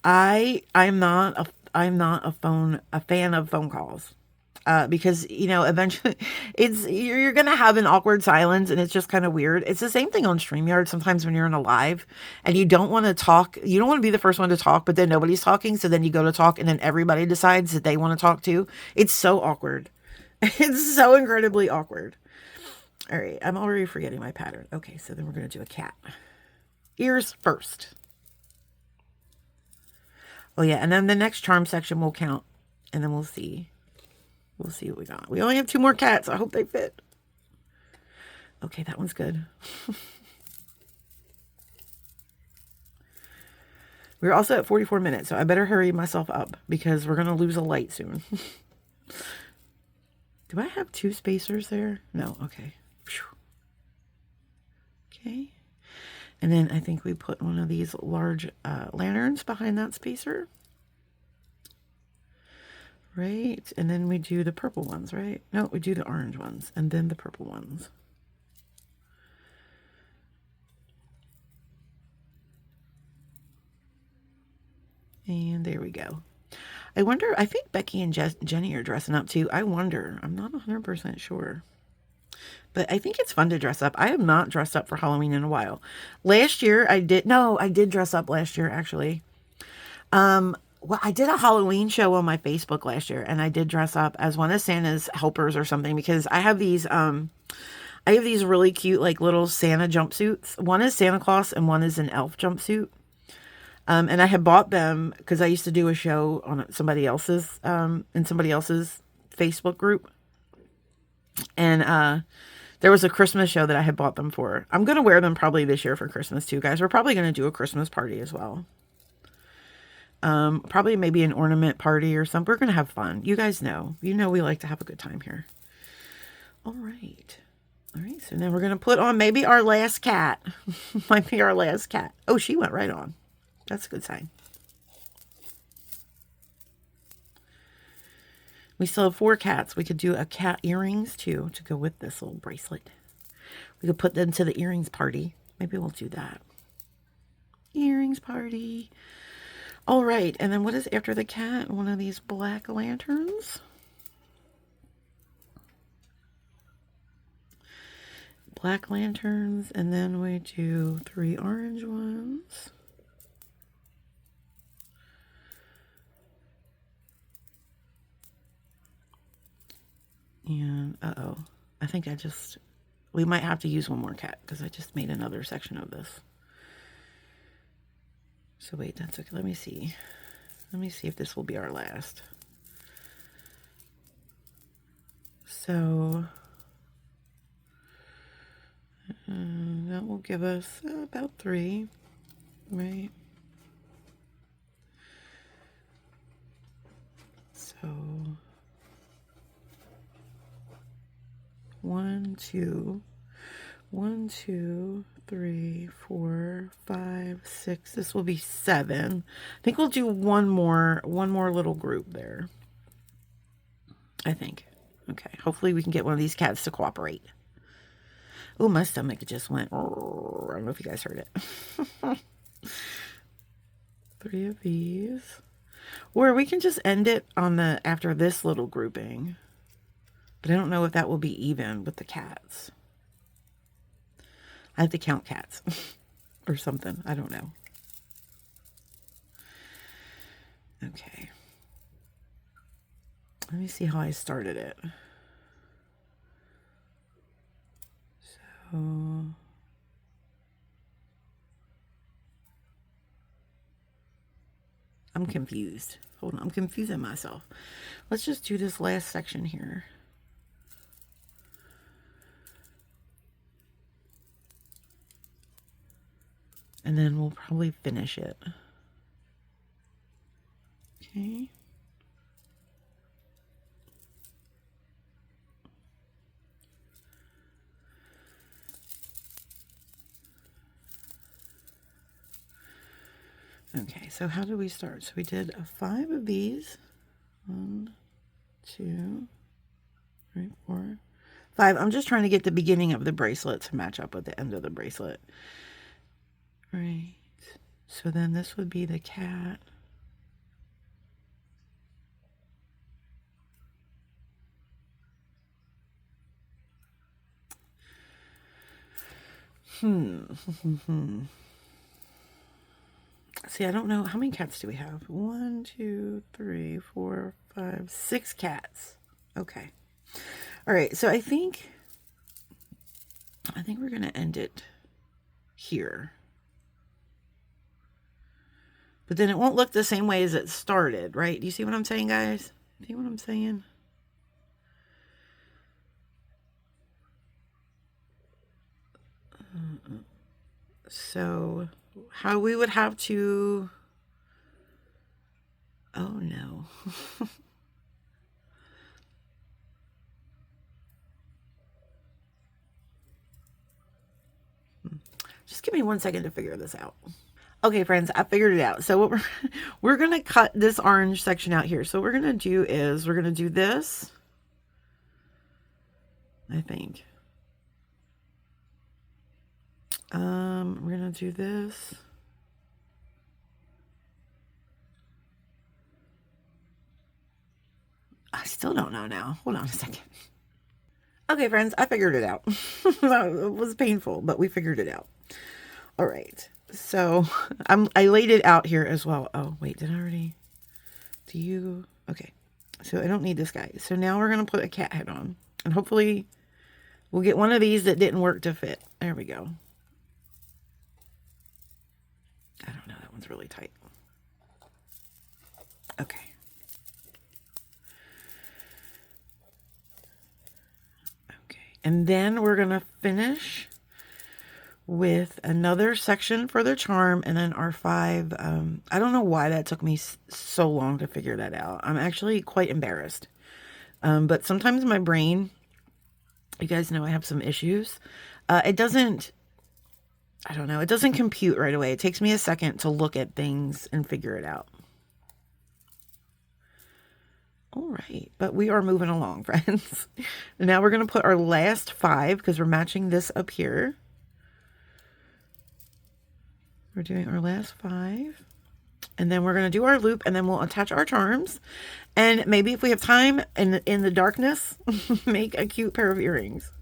I'm not a fan of phone calls. Because eventually you're gonna have an awkward silence and it's just kind of weird. It's the same thing on StreamYard sometimes when you're in a live and you don't want to talk, you don't want to be the first one to talk, but then nobody's talking, so then you go to talk and then everybody decides that they want to talk too. It's so awkward. It's so incredibly awkward. All right, I'm already forgetting my pattern. Okay, so then we're gonna do a cat. Ears first. Oh yeah, and then the next charm section will count and then we'll see. We'll see what we got. We only have 2 more cats. I hope they fit. Okay, that one's good. We're also at 44 minutes, so I better hurry myself up because we're going to lose a light soon. Do I have 2 spacers there? No, okay. Okay. And then I think we put one of these large lanterns behind that spacer. Right, and then we do the purple ones, right? No, we do the orange ones, and then the purple ones. And there we go. I wonder, I think Becky and Jenny are dressing up too. I wonder. I'm not 100% sure. But I think it's fun to dress up. I have not dressed up for Halloween in a while. Last year I did. No, I did dress up last year actually. Well, I did a Halloween show on my Facebook last year, and I did dress up as one of Santa's helpers or something because I have these really cute like little Santa jumpsuits. One is Santa Claus and one is an elf jumpsuit. And I had bought them because I used to do a show on somebody else's in somebody else's Facebook group. And there was a Christmas show that I had bought them for. I'm going to wear them probably this year for Christmas too, guys. We're probably going to do a Christmas party as well. Probably maybe an ornament party or something. We're going to have fun. You guys know. You know we like to have a good time here. All right. All right. So now we're going to put on maybe our last cat. Might be our last cat. Oh, she went right on. That's a good sign. We still have 4 cats. We could do a cat earrings too to go with this little bracelet. We could put them to the earrings party. Maybe we'll do that. Earrings party. All right. And then what is after the cat? One of these black lanterns. Black lanterns. And then we do 3 orange ones. And, uh-oh, I think we might have to use one more cat because I just made another section of this. So wait, that's okay. Let me see. Let me see if this will be our last. So, that will give us about 3, right? So... 1, 2, 3, 4, 5, 6. This will be 7. I think we'll do one more little group there. I think. Okay. Hopefully we can get one of these cats to cooperate. Oh, my stomach just went. I don't know if you guys heard it. 3 of these. Or we can just end it on after this little grouping. But I don't know if that will be even with the cats. I have to count cats or something. I don't know. Okay. Let me see how I started it. So... I'm confused. Hold on. I'm confusing myself. Let's just do this last section here. And then we'll probably finish it. Okay. Okay, so how do we start? So we did 5 of these. 1, 2, 3, 4, 5. I'm just trying to get the beginning of the bracelet to match up with the end of the bracelet. Right. So then this would be the cat. See, I don't know. How many cats do we have? 1, 2, 3, 4, 5, 6 cats. Okay. All right. So I think we're going to end it here. But then it won't look the same way as it started, right? Do you see what I'm saying, guys? See what I'm saying? So how we would have to... Oh, no. Just give me 1 second to figure this out. Okay, friends, I figured it out. So what we're going to cut this orange section out here. So what we're going to do is we're going to do this. I think. We're going to do this. still don't know now. Hold on a second. Okay, friends, I figured it out. It was painful, but we figured it out. All right. So I laid it out here as well. Oh, wait, did I already? Okay. So I don't need this guy. So now we're going to put a cat head on. And hopefully we'll get one of these that didn't work to fit. There we go. I don't know. That one's really tight. Okay. Okay. And then we're going to finish with another section for the charm and then our 5. I don't know why that took me so long to figure that out. I'm actually quite embarrassed. But sometimes my brain, you guys know I have some issues. It doesn't compute right away. It takes me a second to look at things and figure it out. All right, but we are moving along, friends. Now we're going to put our last 5 because we're matching this up here. We're doing our last 5. And then we're going to do our loop and then we'll attach our charms. And maybe if we have time in the darkness, make a cute pair of earrings.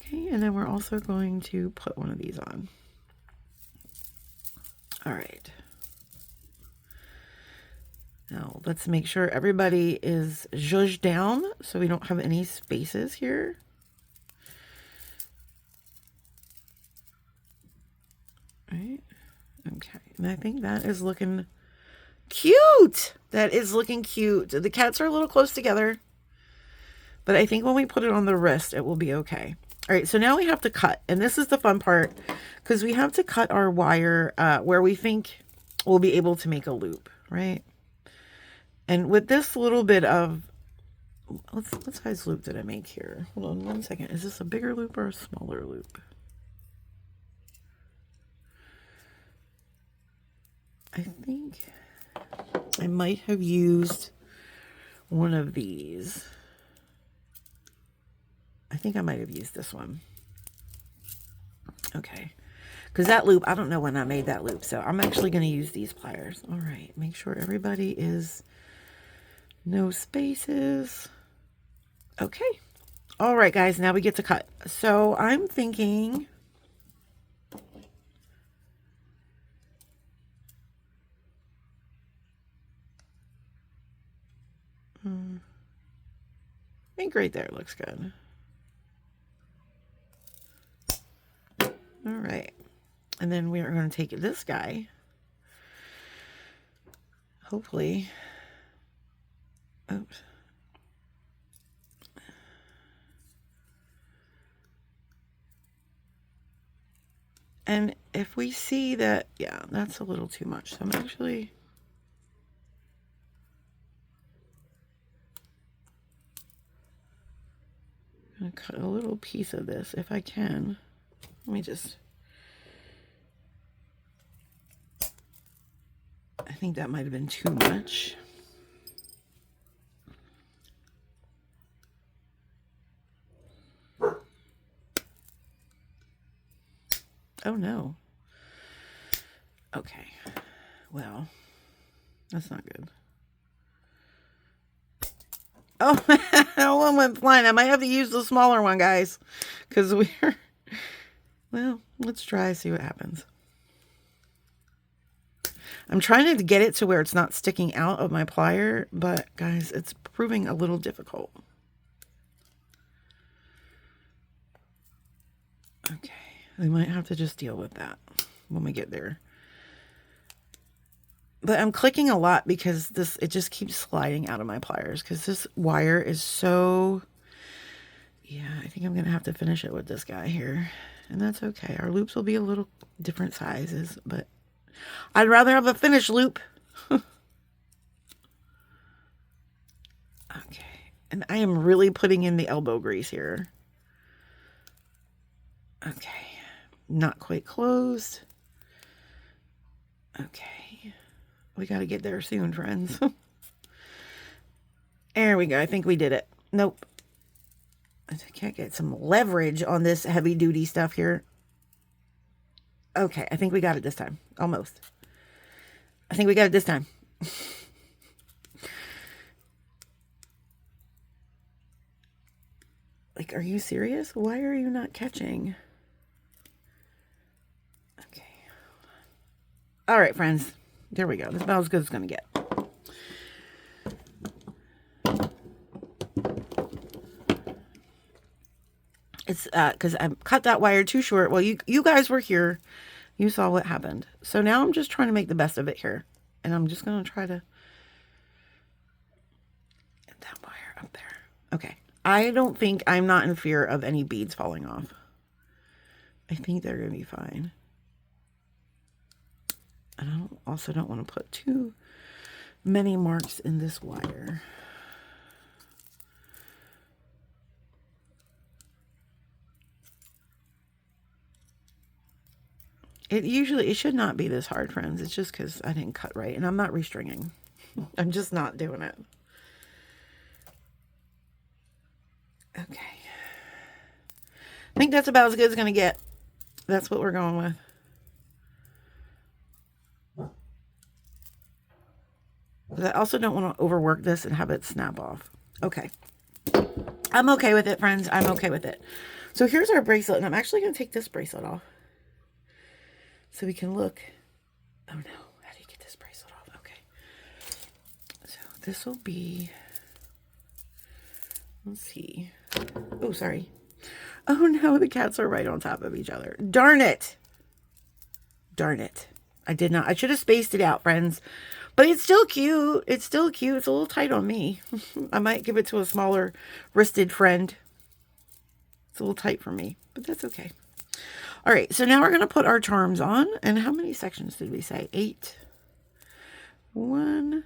Okay, and then we're also going to put one of these on. All right. Now let's make sure everybody is zhuzhed down so we don't have any spaces here. All right. Okay, and I think that is looking cute. That is looking cute. The cats are a little close together, but I think when we put it on the wrist, it will be okay. All right, so now we have to cut, and this is the fun part because we have to cut our wire where we think we'll be able to make a loop, right? And with this little bit of, what size loop did I make here? Hold on one second. Is this a bigger loop or a smaller loop? I think I might have used one of these. I think I might have used this one. Okay. Because that loop, I don't know when I made that loop. So I'm actually going to use these pliers. All right. Make sure everybody is no spaces. Okay. All right, guys. Now we get to cut. So I'm thinking... I think right there looks good. All right. And then we are going to take this guy. Hopefully. Oops. And if we see that, yeah, that's a little too much. So I'm actually... I'm going to cut a little piece of this if I can. Let me just... I think that might have been too much. Oh no. Okay. Well, that's not good. Oh, that one went flying. I might have to use the smaller one, guys. Because we're... Well, let's try, see what happens. I'm trying to get it to where it's not sticking out of my plier, but guys, it's proving a little difficult. Okay, we might have to just deal with that when we get there. But I'm clicking a lot because it just keeps sliding out of my pliers because this wire is so... Yeah, I think I'm going to have to finish it with this guy here. And that's okay. Our loops will be a little different sizes, but I'd rather have a finished loop. Okay. And I am really putting in the elbow grease here. Okay. Not quite closed. Okay. We got to get there soon, friends. There we go. I think we did it. Nope. I can't get some leverage on this heavy duty stuff here. Okay. I think we got it this time. Almost. I think we got it this time. Like, are you serious? Why are you not catching? Okay. All right, friends. There we go. This is about as good as it's going to get. It's because I cut that wire too short. Well, you guys were here. You saw what happened. So now I'm just trying to make the best of it here. And I'm just going to try to get that wire up there. Okay. I'm not in fear of any beads falling off. I think they're going to be fine. And I also don't want to put too many marks in this wire. It should not be this hard, friends. It's just because I didn't cut right. And I'm not restringing. I'm just not doing it. Okay. I think that's about as good as it's going to get. That's what we're going with. But I also don't want to overwork this and have it snap off. Okay. I'm okay with it, friends. I'm okay with it. So here's our bracelet. And I'm actually going to take this bracelet off. So we can look. Oh no. How do you get this bracelet off? Okay. So this will be. Let's see. Oh, sorry. Oh no, the cats are right on top of each other. Darn it. Darn it. I did not. I should have spaced it out, friends. But it's still cute. It's still cute. It's a little tight on me. I might give it to a smaller wristed friend. It's a little tight for me, but that's okay. All right, so now we're going to put our charms on. And how many sections did we say? 8. 1,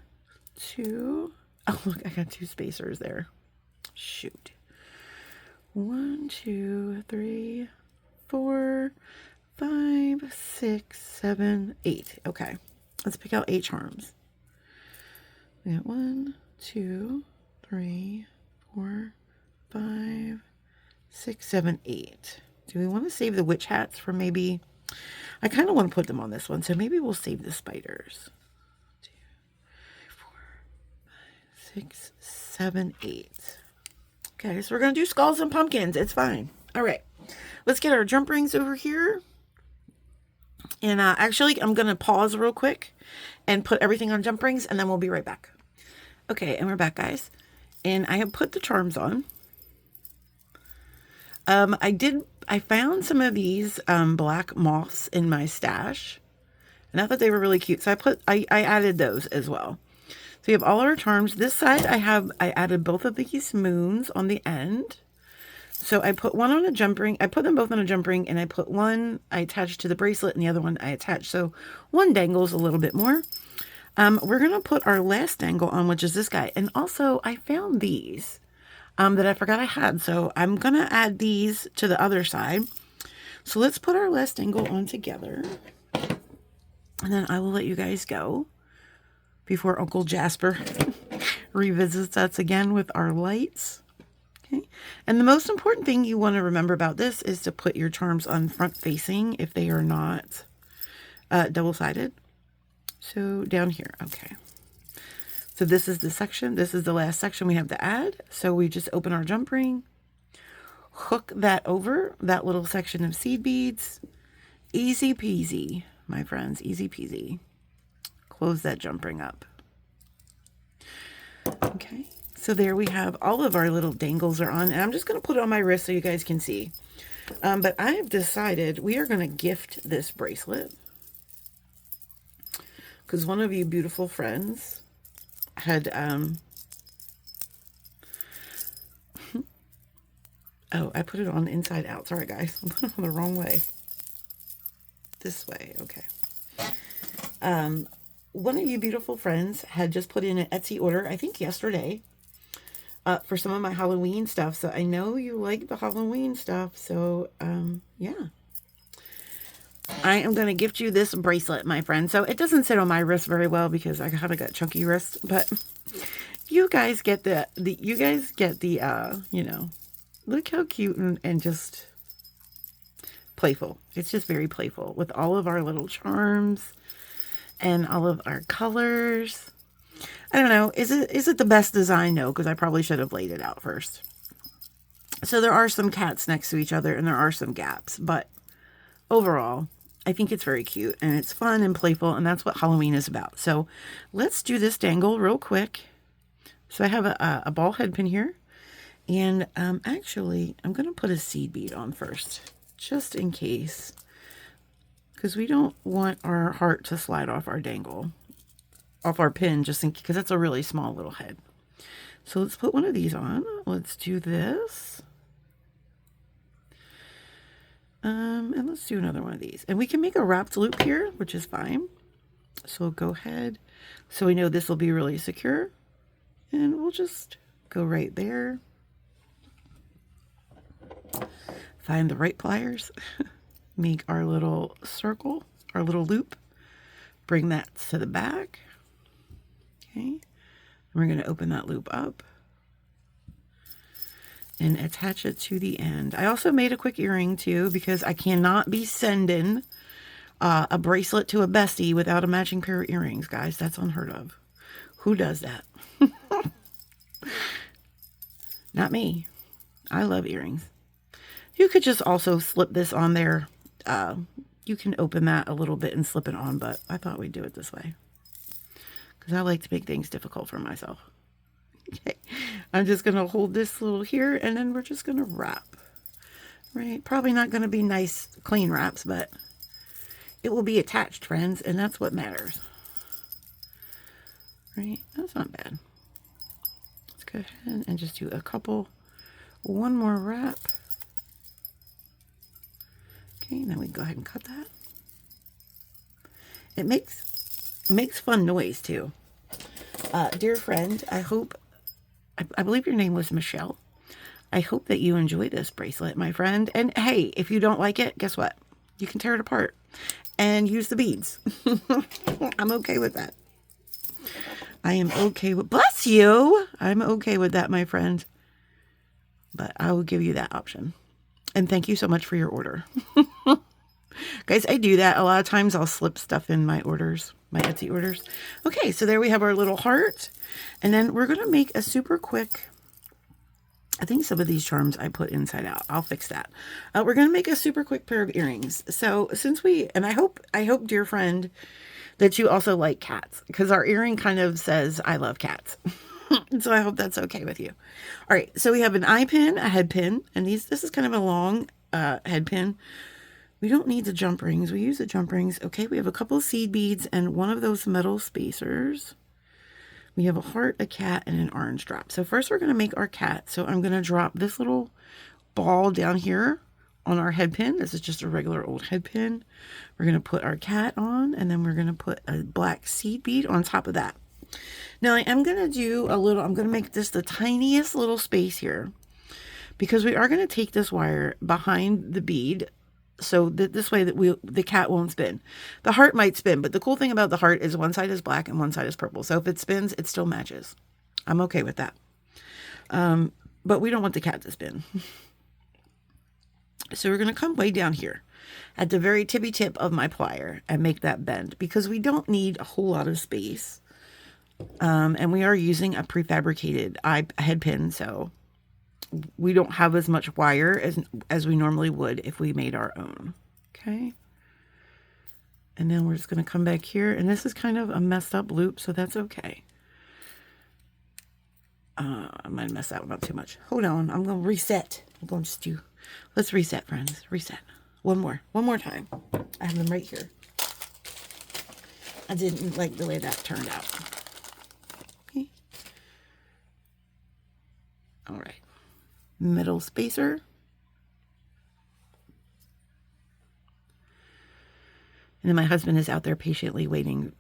2. Oh, look, I got 2 spacers there. Shoot. 1, 2, 3, 4, 5, 6, 7, 8. Okay, let's pick out 8 charms. We got 1, 2, 3, 4, 5, 6, 7, 8. Do we want to save the witch hats for maybe? I kind of want to put them on this one, so maybe we'll save the spiders. 2, 4, 5, 6, 7, 8. Okay, so we're going to do skulls and pumpkins. It's fine. All right, let's get our jump rings over here. And actually, I'm going to pause real quick and put everything on jump rings, and then we'll be right back. Okay, and we're back, guys. And I have put the charms on. I found some of these black moths in my stash, and I thought they were really cute. So I added those as well. So we have all our charms. This side I added both of these moons on the end. So I put one on a jump ring. I put them both on a jump ring, and I put one I attached to the bracelet and the other one I attached. So one dangles a little bit more. We're going to put our last dangle on, which is this guy. And also I found these that I forgot I had. So I'm going to add these to the other side. So let's put our last dangle on together. And then I will let you guys go before Uncle Jasper revisits us again with our lights. Okay. And the most important thing you want to remember about this is to put your charms on front facing if they are not double-sided. So down here. Okay. So this is the section. This is the last section we have to add. So we just open our jump ring, hook that over that little section of seed beads. Easy peasy, my friends. Easy peasy. Close that jump ring up. Okay. So there we have all of our little dangles are on. And I'm just going to put it on my wrist so you guys can see. But I have decided we are going to gift this bracelet. Because one of you beautiful friends had, oh, I put it on inside out. Sorry, guys. I put it on the wrong way. This way. Okay. One of you beautiful friends had just put in an Etsy order, I think yesterday, for some of my Halloween stuff. So I know you like the Halloween stuff. So, yeah. I am going to gift you this bracelet, my friend. So it doesn't sit on my wrist very well because I kind of got chunky wrists, but you guys get you know, look how cute and just playful. It's just very playful with all of our little charms and all of our colors. I don't know. Is it the best design? No, because I probably should have laid it out first. So there are some cats next to each other and there are some gaps, but overall, I think it's very cute and it's fun and playful, and that's what Halloween is about. So let's do this dangle real quick. So I have a ball head pin here, and actually I'm going to put a seed bead on first, just in case, because we don't want our heart to slide off our dangle, off our pin, just in because it's a really small little head. So let's put one of these on. Let's do this. And let's do another one of these. And we can make a wrapped loop here, which is fine. So go ahead. So we know this will be really secure. And we'll just go right there. Find the right pliers. Make our little circle, our little loop. Bring that to the back. Okay. And we're going to open that loop up and attach it to the end. I also made a quick earring too, because I cannot be sending a bracelet to a bestie without a matching pair of earrings, guys. That's unheard of. Who does that? Not me. I love earrings. You could just also slip this on there. You can open that a little bit and slip it on, but I thought we'd do it this way because I like to make things difficult for myself. Okay, I'm just going to hold this little here, and then we're just going to wrap. Right? Probably not going to be nice, clean wraps, but it will be attached, friends, and that's what matters. Right? That's not bad. Let's go ahead and just do a couple, one more wrap. Okay, and then we go ahead and cut that. It makes fun noise too. Dear friend, I believe your name was Michelle. I hope that you enjoy this bracelet, my friend. And hey, if you don't like it, guess what? You can tear it apart and use the beads. I'm okay with that. I am okay with, bless you. I'm okay with that, my friend. But I will give you that option. And thank you so much for your order. Guys, I do that. A lot of times I'll slip stuff in my orders, my Etsy orders. Okay, so there we have our little heart. And then we're going to make a super quick, I think some of these charms I put inside out. I'll fix that. We're going to make a super quick pair of earrings. So since and I hope, dear friend, that you also like cats, because our earring kind of says, I love cats. So I hope that's okay with you. All right, so we have an eye pin, a head pin, and this is kind of a long head pin. We don't need the jump rings. We use the jump rings. Okay, we have a couple of seed beads and one of those metal spacers. We have a heart, a cat, and an orange drop. So first we're going to make our cat. So I'm going to drop this little ball down here on our head pin. This is just a regular old head pin. We're going to put our cat on, and then we're going to put a black seed bead on top of that. Now I am going to do I'm going to make this the tiniest little space here, because we are going to take this wire behind the bead, so that this way that the cat won't spin. The heart might spin, but the cool thing about the heart is one side is black and one side is purple. So if it spins, it still matches. I'm okay with that. But we don't want the cat to spin. So we're going to come way down here at the very tippy tip of my plier and make that bend, because we don't need a whole lot of space. And we are using a prefabricated head pin, so we don't have as much wire as we normally would if we made our own. Okay. And then we're just going to come back here, and this is kind of a messed up loop, so that's okay. I might have messed that one up too much. Hold on. I'm going to reset. I'm going to just let's reset, friends. Reset. One more time. I have them right here. I didn't like the way that turned out. Okay. All right. Middle spacer. And then my husband is out there patiently waiting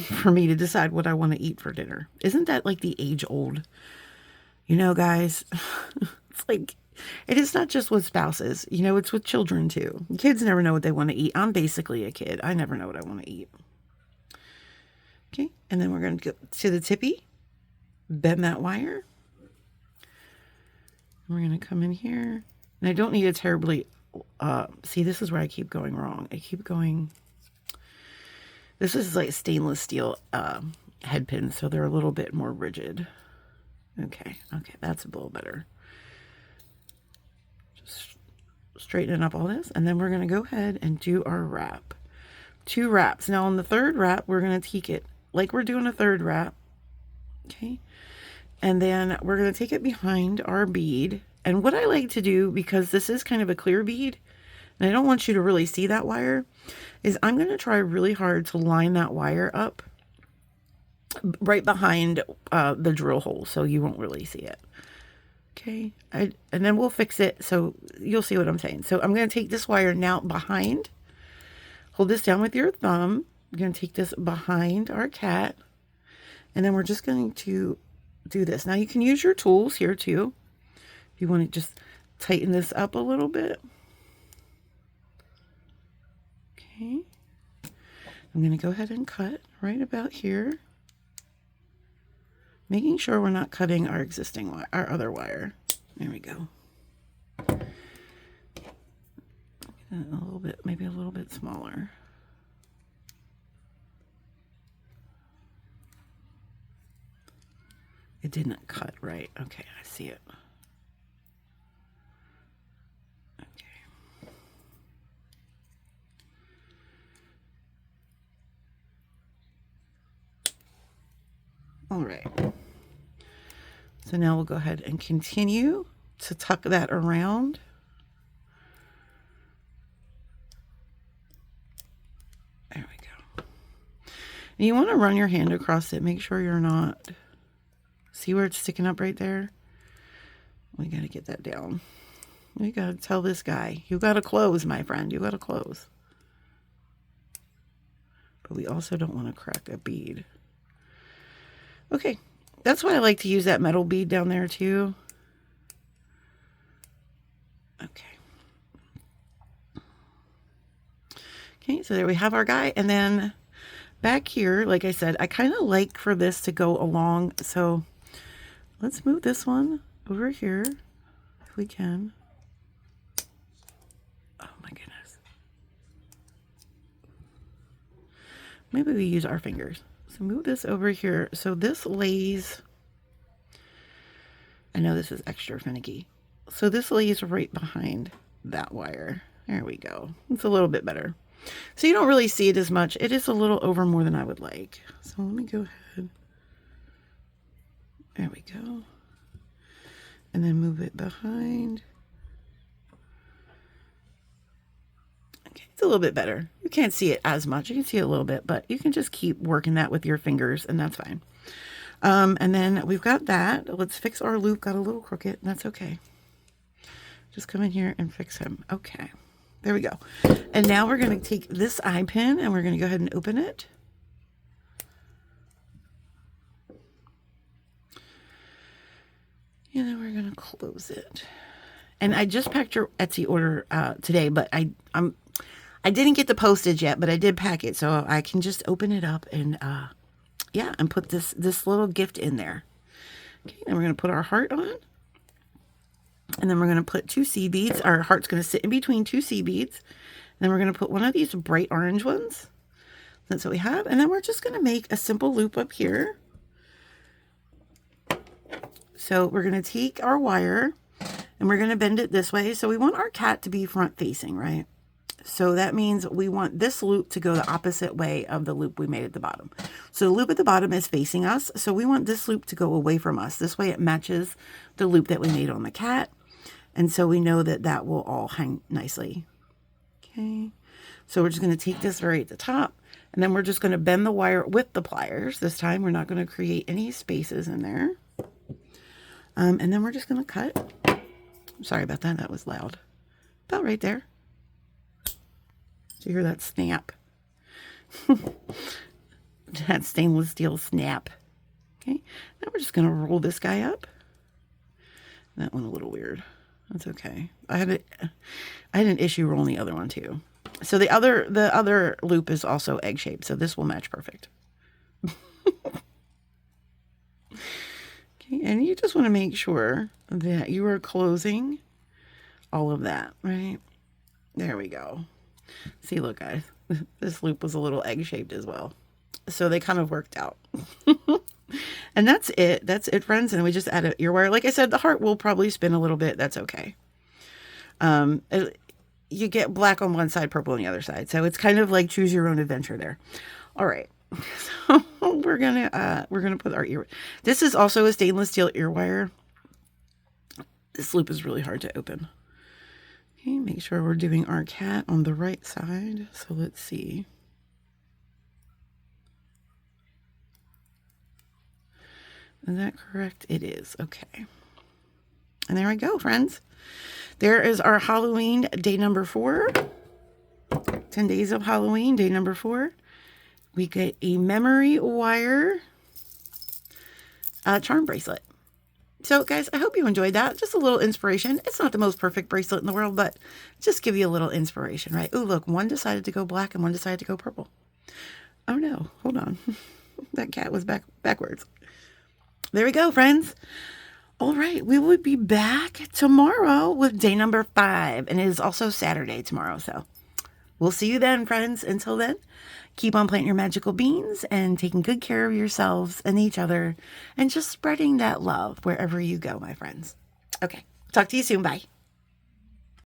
for me to decide what I want to eat for dinner. Isn't that like the age old? You know, guys, it's like, it is not just with spouses, you know, it's with children too. Kids never know what they want to eat. I'm basically a kid. I never know what I want to eat. Okay. And then we're going to go to the tippy, bend that wire. We're going to come in here, and I don't need a terribly, see, this is where I keep going wrong. I keep going, this is like stainless steel head pins, so they're a little bit more rigid. Okay, that's a little better. straightening up all this. And then we're going to go ahead and do our wrap. 2 wraps. Now on the 3rd wrap, we're going to take it like we're doing a 3rd wrap. Okay. And then we're going to take it behind our bead. And what I like to do, because this is kind of a clear bead, and I don't want you to really see that wire, is I'm going to try really hard to line that wire up right behind the drill hole so you won't really see it. Okay, and then we'll fix it so you'll see what I'm saying. So I'm going to take this wire now behind. Hold this down with your thumb. We're going to take this behind our cat. And then we're just going to do this. Now you can use your tools here too. If you want to just tighten this up a little bit. Okay. I'm going to go ahead and cut right about here. Making sure we're not cutting our existing wire, our other wire. There we go. A little bit, maybe a little bit smaller. It didn't cut right. Okay, I see it. Okay. All right. So now we'll go ahead and continue to tuck that around. There we go. And you want to run your hand across it. Make sure you're not... See where it's sticking up right there? We got to get that down. We got to tell this guy, you got to close, my friend. You got to close. But we also don't want to crack a bead. Okay. That's why I like to use that metal bead down there too. Okay. Okay, so there we have our guy. And then back here, like I said, I kind of like for this to go along. So let's move this one over here if we can. Oh my goodness. Maybe we use our fingers. So move this over here. So this lays, I know this is extra finicky. So this lays right behind that wire. There we go. It's a little bit better. So you don't really see it as much. It is a little over more than I would like. So let me go ahead. There we go. And then move it behind. Okay, it's a little bit better. You can't see it as much. You can see it a little bit, but you can just keep working that with your fingers, and that's fine. And then we've got that. Let's fix our loop. Got a little crooked. That's okay. Just come in here and fix him. Okay. There we go. And now we're going to take this eye pin and we're going to go ahead and open it. And then we're going to close it. And I just packed your Etsy order today, but I didn't get the postage yet, but I did pack it, so I can just open it up and yeah, and put this little gift in there. Okay, then we're going to put our heart on. And then we're going to put 2 seed beads. Our heart's going to sit in between 2 seed beads. And then we're going to put one of these bright orange ones. That's what we have. And then we're just going to make a simple loop up here. So we're going to take our wire and we're going to bend it this way. So we want our cat to be front facing, right? So that means we want this loop to go the opposite way of the loop we made at the bottom. So the loop at the bottom is facing us. So we want this loop to go away from us. This way it matches the loop that we made on the cat. And so we know that that will all hang nicely. Okay. So we're just going to take this right at the top. And then we're just going to bend the wire with the pliers. This time we're not going to create any spaces in there. And then we're just going to cut. Sorry about that. That was loud. About right there. So you hear that snap. That stainless steel snap. Okay. Now we're just going to roll this guy up. That one a little weird. That's okay. I had an issue rolling the other one too. So the other loop is also egg shaped, so this will match perfect. Okay, and you just want to make sure that you are closing all of that, right? There we go. See, look guys, this loop was a little egg shaped as well. So they kind of worked out. And that's it. That's it, friends. And we just add an ear wire. Like I said, the heart will probably spin a little bit. That's okay. you get black on one side, purple on the other side. So it's kind of like choose your own adventure there. All right. So we're gonna put our ear. This is also a stainless steel ear wire. This loop is really hard to open. Okay, make sure we're doing our cat on the right side. So let's see. Is that correct? It is. Okay. And there we go, friends. There is our Halloween day number 4. 10 days of Halloween, day number 4. We get a memory wire charm bracelet. So, guys, I hope you enjoyed that. Just a little inspiration. It's not the most perfect bracelet in the world, but just give you a little inspiration, right? Oh, look, one decided to go black and one decided to go purple. Oh, no. Hold on. That cat was backwards. There we go, friends. All right. We will be back tomorrow with day number 5. And it is also Saturday tomorrow. So we'll see you then, friends. Until then, keep on planting your magical beans and taking good care of yourselves and each other and just spreading that love wherever you go, my friends. Okay. Talk to you soon. Bye.